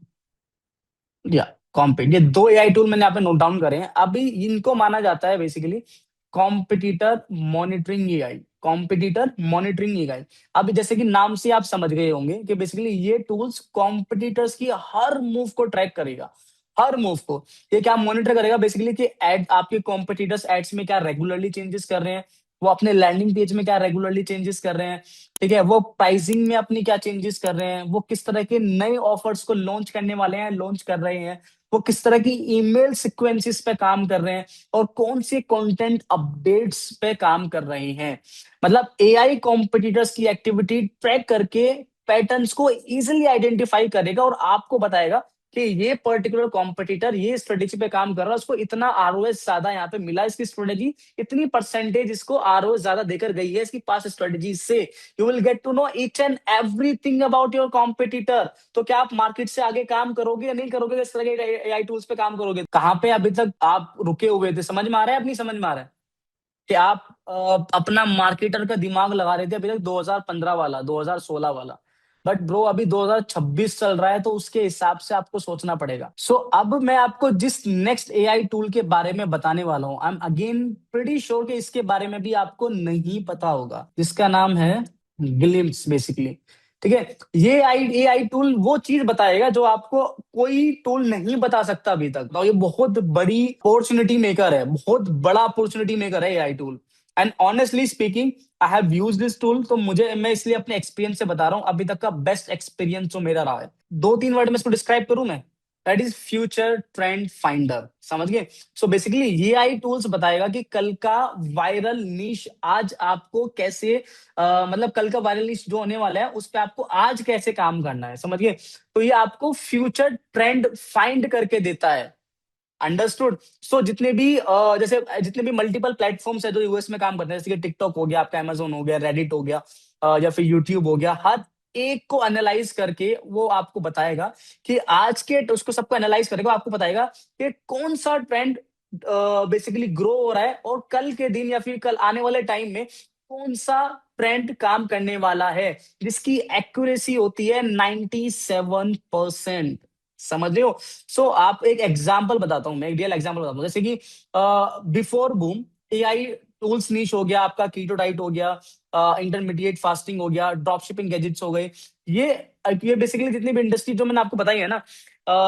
या कॉम्पीट, ये दो एआई टूल मैंने यहाँ पे नोट डाउन करे हैं। अभी इनको माना जाता है basically competitor monitoring AI, competitor monitoring AI. अब जैसे कि नाम से आप समझ गए होंगे कि बेसिकली ये टूल्स कॉम्पिटिटर्स की हर मूव को ट्रैक करेगा, हर मूव को। ये क्या मॉनिटर करेगा बेसिकली कि एड, आपके कॉम्पिटिटर्स एड्स में क्या रेगुलरली चेंजेस कर रहे हैं, वो अपने लैंडिंग पेज में क्या रेगुलरली चेंजेस कर रहे हैं, ठीक है, वो प्राइसिंग में अपनी क्या चेंजेस कर रहे हैं, वो किस तरह के नए ऑफर्स को लॉन्च करने वाले हैं, लॉन्च कर रहे हैं, वो किस तरह की ईमेल सीक्वेंसेस पे काम कर रहे हैं, और कौन से कंटेंट अपडेट्स पे काम कर रहे हैं। मतलब एआई कॉम्पिटिटर्स की एक्टिविटी ट्रैक करके पैटर्न्स को इजीली आइडेंटिफाई करेगा और आपको बताएगा कि ये पर्टिकुलर कॉम्पिटिटर ये स्ट्रेटेजी पे काम कर रहा है, उसको इतना आरओएस ज्यादा यहाँ पे मिला, इसकी स्ट्रेटेजी इतनी परसेंटेज इसको आरओएस ज्यादा देकर गई है इसकी पास स्ट्रेटेजी से। You will get to know each and everything about your competitor. तो क्या आप मार्केट से आगे काम करोगे या नहीं करोगे, इस तरह के एआई टूल्स पे काम करोगे? कहाँ पे अभी तक आप रुके हुए थे, समझ में आ रहा है, अपनी समझ में आ रहा है कि आप अपना मार्केटर का दिमाग लगा रहे थे अभी तक 2015 वाला, 2016 वाला। बट ब्रो अभी 2026 चल रहा है, तो उसके हिसाब से आपको सोचना पड़ेगा। सो अब मैं आपको जिस नेक्स्ट एआई टूल के बारे में बताने वाला हूं, I am again pretty sure कि इसके बारे में भी आपको नहीं पता होगा, जिसका नाम है ग्लिम्स बेसिकली। ठीक है, ये आई एआई टूल वो चीज बताएगा जो आपको कोई टूल नहीं बता सकता अभी तक। तो ये बहुत बड़ी अपॉर्चुनिटी मेकर है, बहुत बड़ा अपॉर्चुनिटी मेकर है AI tool. And honestly speaking, I have used this tool, तो मुझे, मैं इसलिए अपने एक्सपीरियंस से बता रहा हूँ, अभी तक का बेस्ट एक्सपीरियंस जो मेरा रहा है। दो तीन वर्ड में इसको डिस्क्राइब करूं मैं, that is future trend finder. समझ गए? सो बेसिकली ये आई टूल्स बताएगा कि कल का वायरल नीश आज आपको कैसे, मतलब कल का वायरल नीश जो होने वाला है उस पे आपको आज कैसे काम करना है, समझ गए? तो ये आपको फ्यूचर ट्रेंड फाइंड करके देता है। अंडरस्टूड? सो जितने भी जैसे जितने भी मल्टीपल प्लेटफॉर्म्स है जो यूएस में काम करते हैं, जैसे कि टिकटॉक हो गया, आपका अमेजोन हो गया, रेडिट हो गया, या फिर यूट्यूब हो गया, हर एक को एनालाइज करके वो आपको बताएगा कि आज के, उसको सबको एनालाइज करेगा, आपको बताएगा कि कौन सा ट्रेंड बेसिकली ग्रो हो रहा है, और कल के दिन या फिर कल आने वाले टाइम में कौन सा ट्रेंड काम करने वाला है, जिसकी एक्यूरेसी होती है 97%। समझ रहे हो? सो आप, एक एग्जांपल बताता हूं मैं, एक रियल एग्जांपल बताता हूं, जैसे कि बिफोर बूम एआई टूल्स नीश हो गया, आपका कीटो डाइट हो गया, इंटरमीडिएट फास्टिंग हो गया, ड्रॉप शिपिंग गैजेट्स हो गए। ये ये बेसिकली जितनी भी इंडस्ट्री जो मैंने आपको बताई है ना,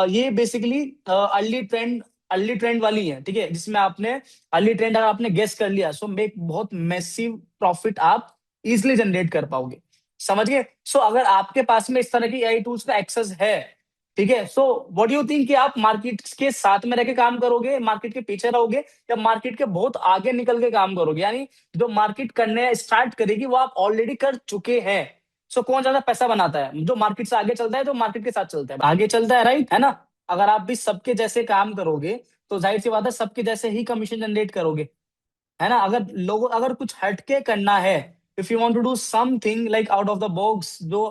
ये बेसिकली अर्ली ट्रेंड वाली है, ठीक है, जिसमें आपने अर्ली ट्रेंड अगर आपने गेस कर लिया, सो मेक बहुत मैसिव प्रॉफिट आप इजिली जनरेट कर पाओगे। समझ गए? सो अगर आपके पास में इस तरह की एआई टूल्स का एक्सेस है, ठीक है, सो व्हाट यू थिंक कि आप मार्केट के साथ में रह के काम करोगे, मार्केट के पीछे रहोगे, या मार्केट के बहुत आगे निकल के काम करोगे? यानी जो मार्केट करने स्टार्ट करेगी वो आप ऑलरेडी कर चुके हैं। सो कौन ज्यादा पैसा बनाता है, जो मार्केट से आगे चलता है, जो मार्केट के साथ चलता है, आगे चलता है, राइट है ना? अगर आप भी सबके जैसे काम करोगे तो जाहिर सी बात है सबके जैसे ही कमीशन जनरेट करोगे, है ना? अगर लोगों, अगर कुछ हटके करना है, if you want to do something like out of the box, जो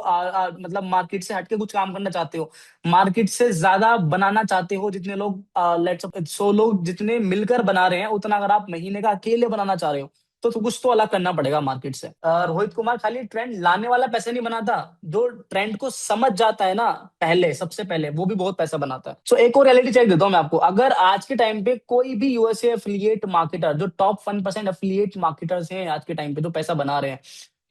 मतलब मार्केट से हटके कुछ काम करना चाहते हो, मार्केट से ज्यादा बनाना चाहते हो, जितने लोग लेट्स 100 लोग जितने मिलकर बना रहे हैं उतना अगर आप महीने का अकेले बनाना चाह रहे हो, तो कुछ तो अलग करना पड़ेगा मार्केट से। रोहित कुमार खाली ट्रेंड लाने वाला पैसे नहीं बनाता, जो ट्रेंड को समझ जाता है ना पहले, सबसे पहले, वो भी बहुत पैसा बनाता है। सो एक और रियलिटी चेक देता हूं मैं आपको, अगर आज के टाइम पे कोई भी यूएसए एफिलिएट मार्केटर, जो टॉप 1% एफिलिएट मार्केटर्स हैं आज के टाइम पे जो पैसा बना रहे हैं,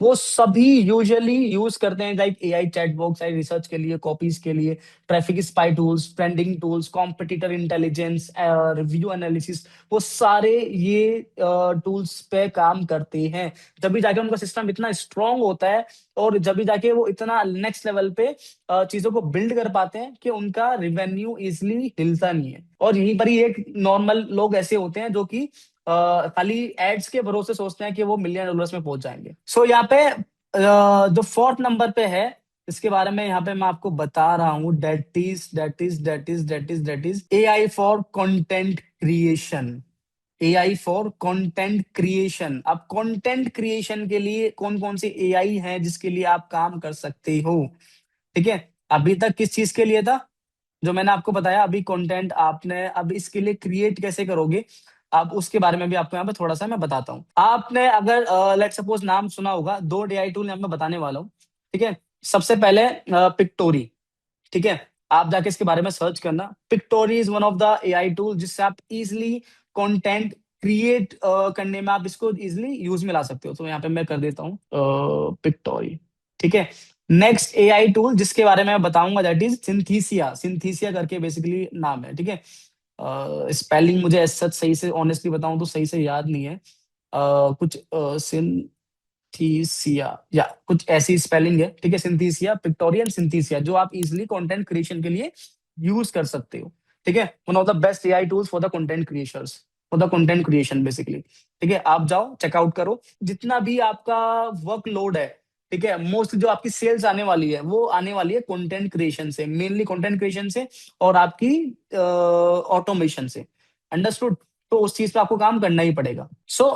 वो सभी यूजुअली यूज करते हैं like AI chatbox, AI research के लिए, कॉपीज के लिए, traffic spy tools, trending tools, competitor intelligence, review analysis, वो सारे ये टूल्स पे काम करते हैं। जब भी जाके उनका सिस्टम इतना स्ट्रांग होता है, और जब भी जाके वो इतना नेक्स्ट लेवल पे चीजों को बिल्ड कर पाते हैं कि उनका रिवेन्यू इजिली हिलता नहीं है। और यहीं पर ही एक नॉर्मल लोग ऐसे होते हैं जो कि खाली एड्स के भरोसे सोचते हैं कि वो मिलियन डॉलर्स में पहुंच जाएंगे। सो यहाँ पे जो फोर्थ नंबर पे है, इसके बारे में यहाँ पे मैं आपको बता रहा हूँ, that is AI for content creation. AI for content creation. अब कंटेंट क्रिएशन के लिए कौन कौन सी एआई है जिसके लिए आप काम कर सकते हो? ठीक है, अभी तक किस चीज के लिए था, जो मैंने आपको बताया अभी, कंटेंट आपने, अब इसके लिए क्रिएट कैसे करोगे? अब उसके बारे में भी आपको यहाँ पे थोड़ा सा मैं बताता हूँ। आपने अगर लेट सपोज नाम सुना होगा, दो एआई टूल यहाँ पे बताने वाला हूँ, ठीक है। सबसे पहले पिक्टोरी, ठीक है। आप जाके इसके बारे में सर्च करना। Pictory is one of the AI tool जिससे आप इजिली कंटेंट क्रिएट करने में आप इसको इजिली यूज में ला सकते हो। तो यहाँ पे मैं कर देता हूँ पिक्टोरी, ठीक है। नेक्स्ट एआई टूल जिसके बारे में मैं बताऊंगा दैट इज सिंथीसिया। सिंथीसिया करके बेसिकली नाम है, ठीक है। स्पेलिंग मुझे सच सही से ऑनेस्टली बताऊं तो सही से याद नहीं है। कुछ सिंथीसिया या कुछ ऐसी स्पेलिंग है, ठीक है। सिंथीसिया, पिक्टोरियन सिंथीसिया, जो आप इजिली कंटेंट क्रिएशन के लिए यूज कर सकते हो, ठीक है। One of the best AI tools for the content creations, for the content creation basically, ठीक है। आप जाओ चेकआउट करो। जितना भी आपका वर्कलोड है, ठीक है, मोस्टली जो आपकी सेल्स आने वाली है वो आने वाली है कंटेंट क्रिएशन से, मेनली कंटेंट क्रिएशन से और आपकी ऑटोमेशन से। अंडरस्टूड। तो उस चीज पे आपको काम करना ही पड़ेगा। सो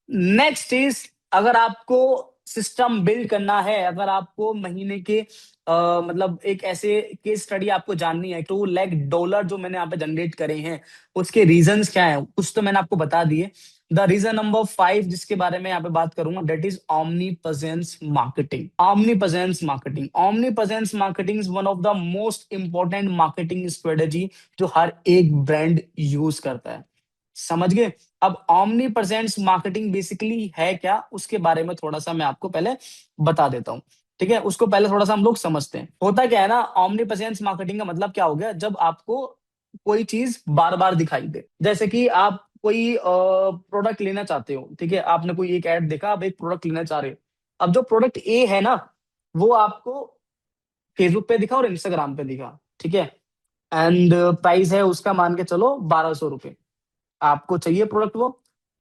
नेक्स्ट इज, अगर आपको सिस्टम बिल्ड करना है, अगर आपको महीने के मतलब एक ऐसे केस स्टडी आपको जाननी है, $2 लाख जो मैंने यहाँ पे जनरेट करे हैं उसके रीजंस क्या है, कुछ तो मैंने आपको बता दिए। द रीजन नंबर 5 जिसके बारे में यहाँ पे बात करूंगा that is omnipresence marketing. Omnipresence marketing, omnipresence marketing is one of the most important marketing strategy जो हर एक ब्रांड यूज करता है। समझ गए। अब ऑमनी प्रेजेंस मार्केटिंग बेसिकली है क्या, उसके बारे में थोड़ा सा मैं आपको पहले बता देता हूँ, ठीक है। उसको पहले थोड़ा सा हम लोग समझते हैं। होता क्या है ना, ऑमनी प्रेजेंस मार्केटिंग का मतलब क्या हो गया, जब आपको कोई चीज बार बार दिखाई दे। जैसे कि आप कोई प्रोडक्ट लेना चाहते हो, ठीक है, आपने कोई एक ऐड देखा, आप एक प्रोडक्ट लेना चाह रहे हो। अब जो प्रोडक्ट ए है ना, वो आपको फेसबुक पे दिखा और इंस्टाग्राम पे दिखा, ठीक है। एंड प्राइस है उसका मान के चलो ₹1200। आपको चाहिए प्रोडक्ट वो,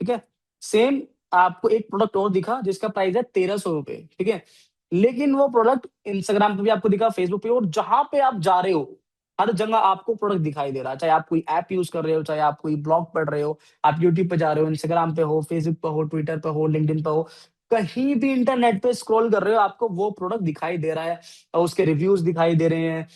ठीक है। सेम आपको एक प्रोडक्ट और दिखा जिसका प्राइस है ₹1300, ठीक है। लेकिन वो प्रोडक्ट इंस्टाग्राम पे भी आपको दिखा, फेसबुक पे, और जहां पे आप जा रहे हो हर जगह आपको प्रोडक्ट दिखाई दे रहा है। चाहे आप कोई ऐप यूज कर रहे हो, चाहे आप कोई ब्लॉग पढ़ रहे हो, आप यूट्यूब पे जा रहे हो, इंस्टाग्राम पे हो, फेसबुक पे हो, ट्विटर पे हो, लिंक्डइन पे हो, कहीं भी इंटरनेट पे स्क्रॉल कर रहे हो आपको वो प्रोडक्ट दिखाई दे रहा है। और उसके रिव्यूज दिखाई दे रहे हैं,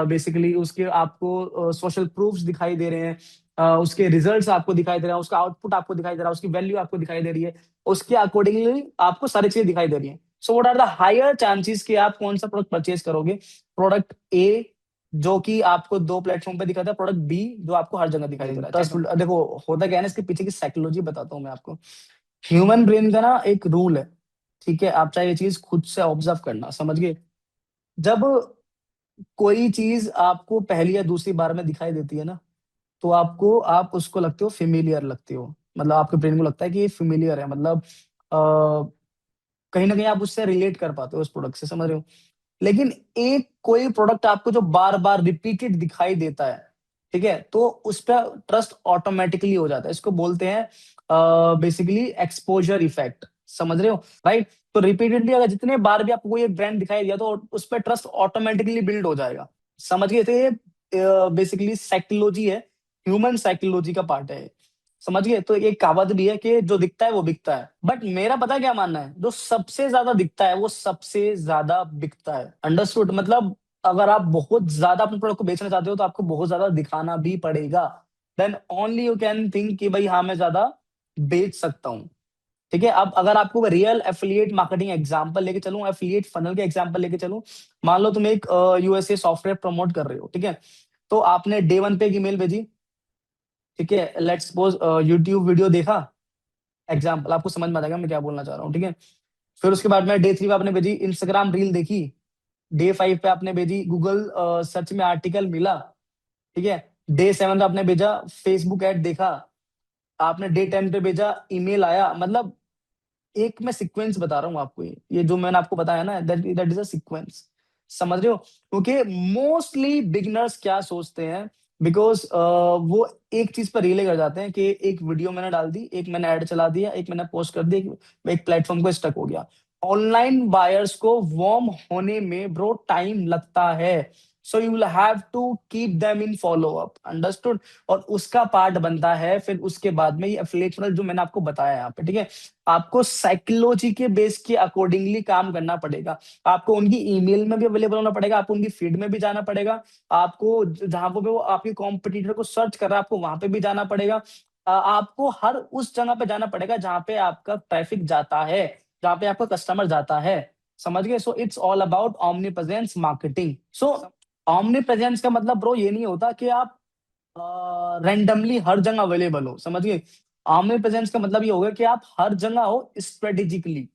बेसिकली उसके आपको सोशल प्रूफ्स दिखाई दे रहे हैं, उसके रिजल्ट्स आपको दिखाई दे रहा है, उसका आउटपुट आपको दिखाई दे रहा है, उसकी वैल्यू आपको दिखाई दे रही है, उसके अकॉर्डिंगली आपको सारी चीजें दिखाई दे रही है। So what are the higher chances कि आप कौन सा प्रोडक्ट परचेज करोगे, प्रोडक्ट ए जो कि आपको दो प्लेटफॉर्म पे दिखाता है, प्रोडक्ट बी जो आपको हर जगह दिखाई दे रहा है। देखो होता क्या है ना, इसके पीछे की साइकोलॉजी बताता हूँ मैं आपको। ह्यूमन ब्रेन का ना एक रूल है, ठीक है, आप चाहे ये चीज खुद से ऑब्जर्व करना, समझ गए। जब कोई चीज आपको पहली या दूसरी बार में दिखाई देती है ना, तो आपको आप उसको लगते हो फेमिलियर लगते हो, मतलब आपके ब्रेन को लगता है कि ये फेमिलियर है, मतलब कहीं ना कहीं आप उससे रिलेट कर पाते हो उस प्रोडक्ट से, समझ रहे हो। लेकिन एक कोई प्रोडक्ट आपको जो बार बार रिपीटेड दिखाई देता है, ठीक है, तो उस पर ट्रस्ट ऑटोमेटिकली हो जाता है। इसको बोलते हैं बेसिकली एक्सपोजर इफेक्ट, समझ रहे हो, राइट। तो रिपीटेडली अगर जितने बार भी आपको कोई ब्रांड दिखाई दिया तो उस पर ट्रस्ट ऑटोमेटिकली बिल्ड हो जाएगा। समझ गए। तो ये बेसिकली साइकोलॉजी है, ह्यूमन साइकोलॉजी का पार्ट है, समझ गए। तो एक कहावत भी है कि जो दिखता है वो बिकता है, बट मेरा पता है क्या मानना है, जो सबसे ज्यादा दिखता है वो सबसे ज्यादा बिकता है। अंडरस्टूड। मतलब अगर आप बहुत ज्यादा अपने प्रोडक्ट को बेचना चाहते हो तो आपको बहुत ज्यादा दिखाना भी पड़ेगा, then only you can think कि भाई हाँ मैं ज्यादा बेच सकता हूँ, ठीक है। अब अगर आपको रियल एफिलिएट मार्केटिंग एग्जांपल लेके चलूं, एफिलिएट फनल के एग्जांपल लेके चलूं, मान लो तुम एक यूएसए सॉफ्टवेयर प्रमोट कर रहे हो, ठीक है। तो आपने डे 1 पे एक ईमेल भेजी, ठीक है, लेट्स सपोज यूट्यूब वीडियो देखा, एग्जाम्पल आपको समझ में आ जाएगा मैं क्या बोलना चाह रहा हूँ, ठीक है। फिर उसके बाद में डे 3 पे आपने भेजी इंस्टाग्राम रील देखी, डे 5 पे आपने भेजी गूगल सर्च में आर्टिकल मिला, ठीक है। डे 7 पे आपने भेजा फेसबुक ऐड देखा, आपने डे 10 पे भेजा ईमेल आया। मतलब एक मैं सीक्वेंस बता रहा हूँ आपको, ये जो मैंने आपको बताया ना, that that is a sequence, समझ रहे हो। क्योंकि मोस्टली बिगनर्स क्या सोचते हैं, बिकॉज वो एक चीज पर रिले कर जाते हैं कि एक वीडियो मैंने डाल दी, एक मैंने ऐड चला दिया, एक मैंने पोस्ट कर दिया, एक प्लेटफॉर्म को स्टक हो गया। ऑनलाइन बायर्स को वार्म होने में ब्रो टाइम लगता है, so you will have to keep them in follow up, understood. और उसका पार्ट बनता है फिर उसके बाद में ये एफिलिएट फनल जो मैंने आपको बताया यहाँ पे, ठीक है। आपको साइकोलॉजी के बेस के अकॉर्डिंगली काम करना पड़ेगा। आपको उनकी ईमेल में भी अवेलेबल होना पड़ेगा, आपको उनकी फीड में भी जाना पड़ेगा, आपको जहां पे वो आपके कॉम्पिटिटर को सर्च कर रहा है आपको वहां पे भी जाना पड़ेगा, आपको हर उस जगह पे जाना पड़ेगा जहाँ पे आपका ट्रैफिक जाता है, जहाँ पे आपका कस्टमर जाता है। समझ गए? So it's all about omnipresence marketing. So omnipresence का मतलब ब्रो ये नहीं होता कि आप रैंडमली हर जगह अवेलेबल हो। समझ गए? ओमनीप्रेजेंस का मतलब ये होगा कि आप हर जगह हो स्ट्रेटेजिकली।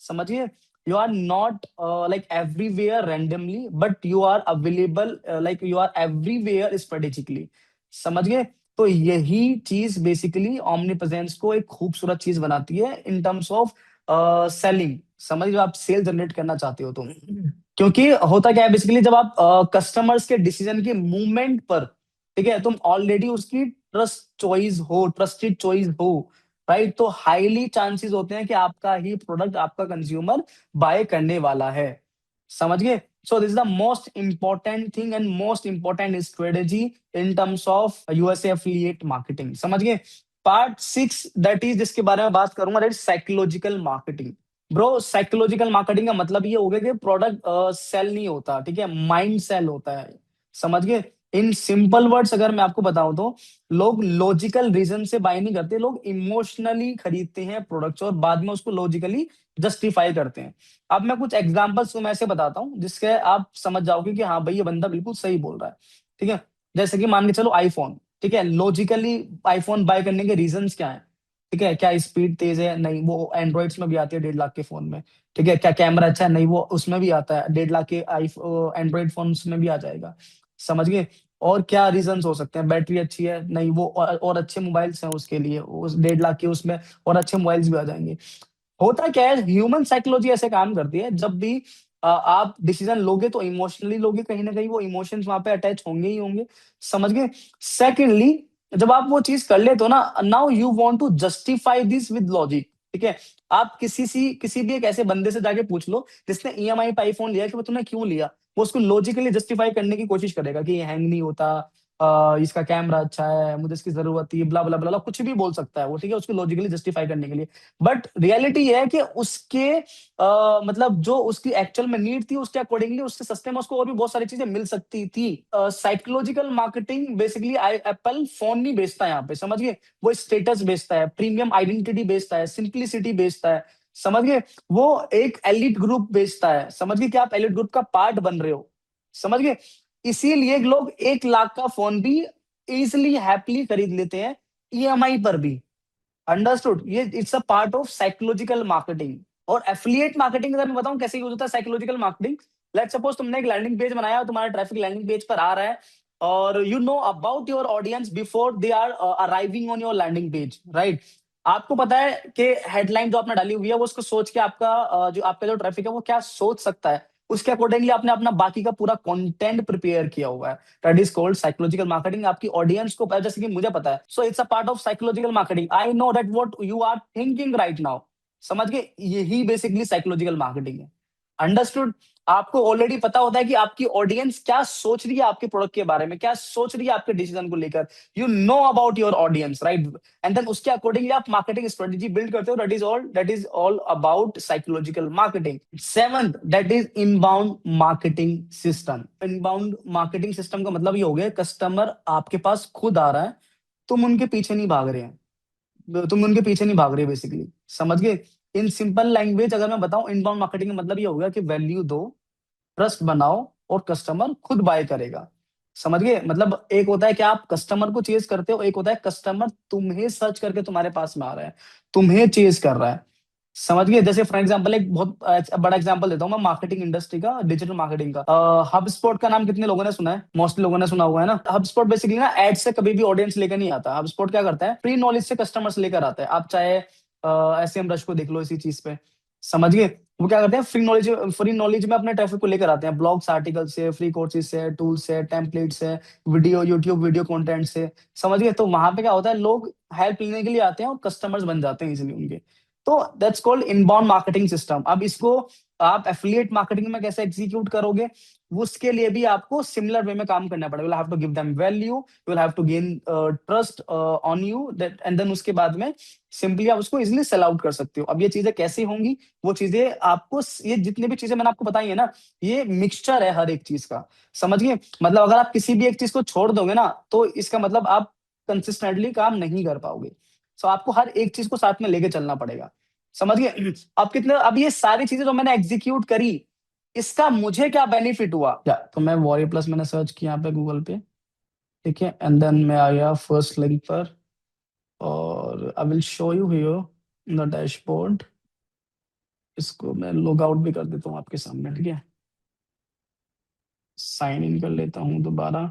समझिए? You are not like everywhere randomly, but you are available, like you are everywhere strategically. समझ गए? तो यही चीज बेसिकली ओमनीप्रेजेंस को एक खूबसूरत चीज बनाती है इन टर्म्स ऑफ सेलिंग। समझ लो, आप सेल जनरेट करना चाहते हो तो, क्योंकि होता क्या है बेसिकली, जब आप कस्टमर्स के डिसीजन के मूवमेंट पर, ठीक है, तुम ऑलरेडी उसकी ट्रस्टेड चॉइस हो, राइट, तो हाईली चांसेस होते हैं कि आपका ही प्रोडक्ट आपका कंज्यूमर बाय करने वाला है। समझ गए? सो this is the most important thing and most important strategy in terms of USA affiliate marketing. समझ गए? पार्ट 6 दैट इज, जिसके बारे में बात करूंगा, that psychological marketing. Bro, psychological marketing का मतलब ये हो गया कि प्रोडक्ट सेल नहीं होता, ठीक है, माइंड सेल होता है। समझ गए? इन सिंपल वर्ड्स अगर मैं आपको बताऊं तो, लोग लॉजिकल रीजन से बाय नहीं करते, लोग इमोशनली खरीदते हैं प्रोडक्ट्स और बाद में उसको लॉजिकली जस्टिफाई करते हैं। अब मैं कुछ एग्जांपल्स तुम्हें ऐसे बताता हूं जिसके आप समझ जाओगे कि हाँ भाई ये बंदा बिल्कुल सही बोल रहा है। ठीक है? जैसे कि मान के चलो आईफोन, ठीक है, लॉजिकली आईफोन बाय करने के रीजंस क्या है? ठीक है, क्या स्पीड तेज है? नहीं, वो एंड्रॉइड्स में भी आती है 1.5 लाख के फोन में। ठीक है, क्या कैमरा अच्छा है? नहीं, वो उसमें भी आता है 1.5 लाख के आई एंड्रॉइड फोन में भी आ जाएगा। समझ गए? और क्या रीजंस हो सकते हैं? बैटरी अच्छी है? नहीं, वो और अच्छे मोबाइल्स हैं उसके लिए, उस 1.5 लाख के उसमें और अच्छे मोबाइल्स भी आ जाएंगे। होता क्या है, ह्यूमन साइकोलॉजी ऐसे काम करती है, जब भी आप डिसीजन लोगे तो इमोशनली लोगे, कहीं ना कहीं वो इमोशंस वहां पे अटैच होंगे ही होंगे। समझ गए? सेकेंडली, जब आप वो चीज कर लेते हो ना, now you want to justify this with logic. ठीक है? आप किसी भी एक ऐसे बंदे से जाके पूछ लो जिसने ईएमआई पे आईफोन लिया कि वो तुमने क्यों लिया, वो उसको लॉजिकली जस्टिफाई करने की कोशिश करेगा कि ये हैंग नहीं होता, इसका कैमरा अच्छा है, मुझे इसकी जरूरत थी, ब्ला ब्ला ब्ला, कुछ भी बोल सकता है वो, ठीक है, उसको लॉजिकली जस्टिफाई करने के लिए। बट रियलिटी ये है कि उसके मतलब जो उसकी एक्चुअल में नीड थी, उसके अकॉर्डिंगली उससे सस्ते में उसको और भी बहुत सारी चीजें मिल सकती थी। Psychological marketing basically, Apple phone नहीं बेचता यहाँ पे। समझ गए? वो स्टेटस बेचता है, प्रीमियम आइडेंटिटी बेचता है, सिंप्लिसिटी बेचता है। समझ गए? वो एक एलिट ग्रुप बेचता है। समझ गए कि आप एलिट ग्रुप का पार्ट बन रहे हो। समझ गए? इसीलिए लोग 1 लाख का फोन भी इजिली हैप्पीली खरीद लेते हैं, ईएमआई पर भी। अंडरस्टूड? ये it's a part of psychological marketing. और एफिलिएट मार्केटिंग अगर मैं बताऊं कैसे यूज होता है साइकोलॉजिकल मार्केटिंग, लेट्स सपोज तुमने एक लैंडिंग पेज बनाया और तुम्हारा ट्रैफिक लैंडिंग पेज पर आ रहा है, और you know about your audience before they are arriving on your landing page, right? आपको पता है कि हेडलाइन जो आपने डाली हुई है वो उसको सोच के आपका जो आपका जो ट्रैफिक है वो क्या सोच सकता है, उसके अकॉर्डिंगली आपने अपना बाकी का पूरा कंटेंट प्रिपेयर किया हुआ है। That is called psychological marketing. आपकी ऑडियंस को जैसे कि मुझे पता है, so it's a part of psychological marketing. I know that what you are thinking right now. समझ गए? यही बेसिकली साइकोलॉजिकल मार्केटिंग है। अंडरस्टूड? आपको ऑलरेडी पता होता है कि आपकी ऑडियंस क्या सोच रही है आपके प्रोडक्ट के बारे में, क्या सोच रही है आपके डिसीजन को लेकर। You know about your audience, right? And then उसके अकॉर्डिंगली आप मार्केटिंग स्ट्रेटेजी बिल्ड करते हो। That is all about psychological marketing. Seventh, that is inbound marketing system. Inbound marketing system का मतलब ये हो गया, कस्टमर आपके पास खुद आ रहा है, तुम उनके पीछे नहीं भाग रहे हैं, तुम उनके पीछे नहीं भाग रहे बेसिकली। समझ गए? इन सिंपल लैंग्वेज अगर मैं बताऊं, इनबाउंड मार्केटिंग का मतलब ये होगा कि वैल्यू दो, ट्रस्ट बनाओ, और कस्टमर खुद बाय करेगा। समझ गए? मतलब एक होता है कि आप कस्टमर को चेज करते हो, एक होता है कस्टमर तुम्हें सर्च करके तुम्हारे पास में आ रहा है, तुम्हें चेज कर रहा है। समझ गए? जैसे फॉर एग्जांपल एक बहुत बड़ा एग्जांपल देता हूँ मैं मार्केटिंग इंडस्ट्री का, डिजिटल मार्केटिंग का। हब स्पॉट का नाम कितने लोगों ने सुना है? मोस्टली लोगों ने सुना हुआ है ना। हब स्पॉट बेसिकली ना एड से कभी भी ऑडियंस लेकर नहीं आता। हब स्पॉट क्या करता है, फ्री नॉलेज से कस्टमर्स लेकर आता है। आप चाहे एसएम रश को देख लो इसी चीज पे। समझ गए? वो क्या करते हैं, फ्री नॉलेज में अपने ट्रैफिक को लेकर आते हैं, ब्लॉग्स, आर्टिकल से, फ्री कोर्सेज से, टूल्स से, टेम्पलेट से, वीडियो, यूट्यूब वीडियो कंटेंट से। समझ गए? तो वहां पे क्या होता है, लोग हेल्प लेने के लिए आते हैं और कस्टमर्स बन जाते हैं इजिली उनके। तो that's called inbound marketing system. अब इसको आप एफिलिएट मार्केटिंग में कैसे एग्जीक्यूट करोगे, वो उसके लिए भी आपको सिमिलर वे में काम करना पड़ेगा। You have to give them value, you will have to gain trust on you, that and then उसके बाद में सिंपली आप उसको इजिली सेल आउट कर सकते हो। अब ये चीजें कैसी होंगी, वो चीजें आपको, ये जितने भी चीजें मैंने आपको बताई है ना, ये मिक्सचर है हर एक चीज का। समझ गए? मतलब अगर आप किसी भी एक चीज को छोड़ दोगे ना, तो इसका मतलब आप कंसिस्टेंटली काम नहीं कर पाओगे। सो आपको हर एक चीज को साथ में लेके चलना पड़ेगा, समझ गए? अब कितने, अब ये सारी चीजें जो मैंने एग्जीक्यूट करी, इसका मुझे क्या बेनिफिट हुआ क्या? तो मैं वॉरियर प्लस मैंने सर्च किया यहाँ पे गूगल पे, ठीक है, एंड देन मैं आ गया फर्स्ट लिंक पर, और I will show you here the dashboard. इसको मैं लॉग आउट भी कर देता हूँ आपके सामने, ठीक है, साइन इन कर लेता हूँ दोबारा,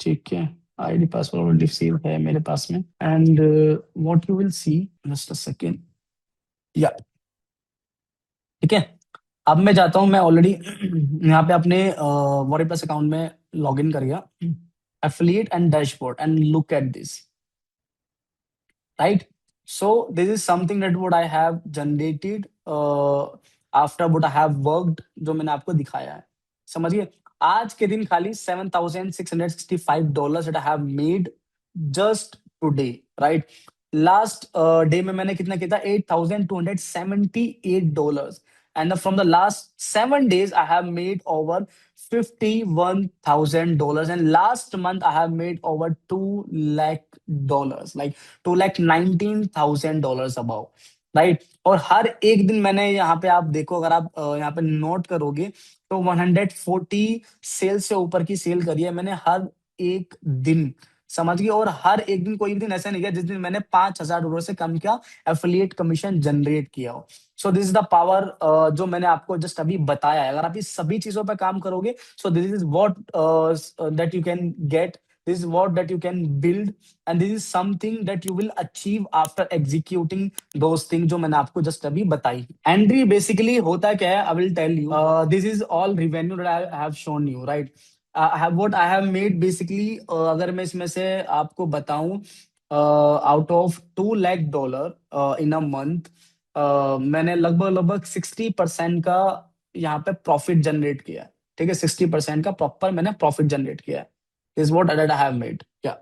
ठीक है, आईडी पासवर्ड ऑलरेडी सेव है मेरे पास में, and what you will see, just a second, या, ठीक है। अब मैं जाता हूँ, मैं ऑलरेडी यहाँ पे अपने वॉरी प्लस अकाउंट में लॉग इन कर गया, affiliate and dashboard, and look at this, right? So this is something that what I have generated after what I have worked, जो मैंने आपको दिखाया है, समझिए। आज के दिन खाली $7,665 that I have made just today, right? Last day में मैंने कितना किया था, $8,278, and from the last 7 days I have made over $51,000, and last month I have made over $2 lakh, like $2,19,000 about, right? और हर एक दिन मैंने यहाँ पे, आप देखो, अगर आप यहाँ पे नोट करोगे, तो 140 सेल से ऊपर की सेल करी है मैंने हर एक दिन, समझ गए? और हर एक दिन, कोई भी दिन ऐसा नहीं गया जिस दिन मैंने $5,000 से कम का एफिलिएट कमीशन जनरेट किया हो। सो दिस इज द पावर जो मैंने आपको जस्ट अभी बताया है। अगर आप इस सभी चीजों पर काम करोगे, सो this is what that you can get, this is what that you can build, and this is something that you will achieve after executing those things जो मैंने आपको जस्ट अभी बताई। एंड्री बेसिकली होता क्या है, I will tell you, this is all revenue that I have shown you, right? What I have made basically, अगर मैं इसमें से आपको बताऊं, out of $2 lakh in a month, मैंने लगभग लगभग 60% का यहाँ पे प्रॉफिट जनरेट किया है, ठीक है, 60% का प्रॉपर मैंने प्रॉफिट जनरेट किया है, is what that I have made. Yeah.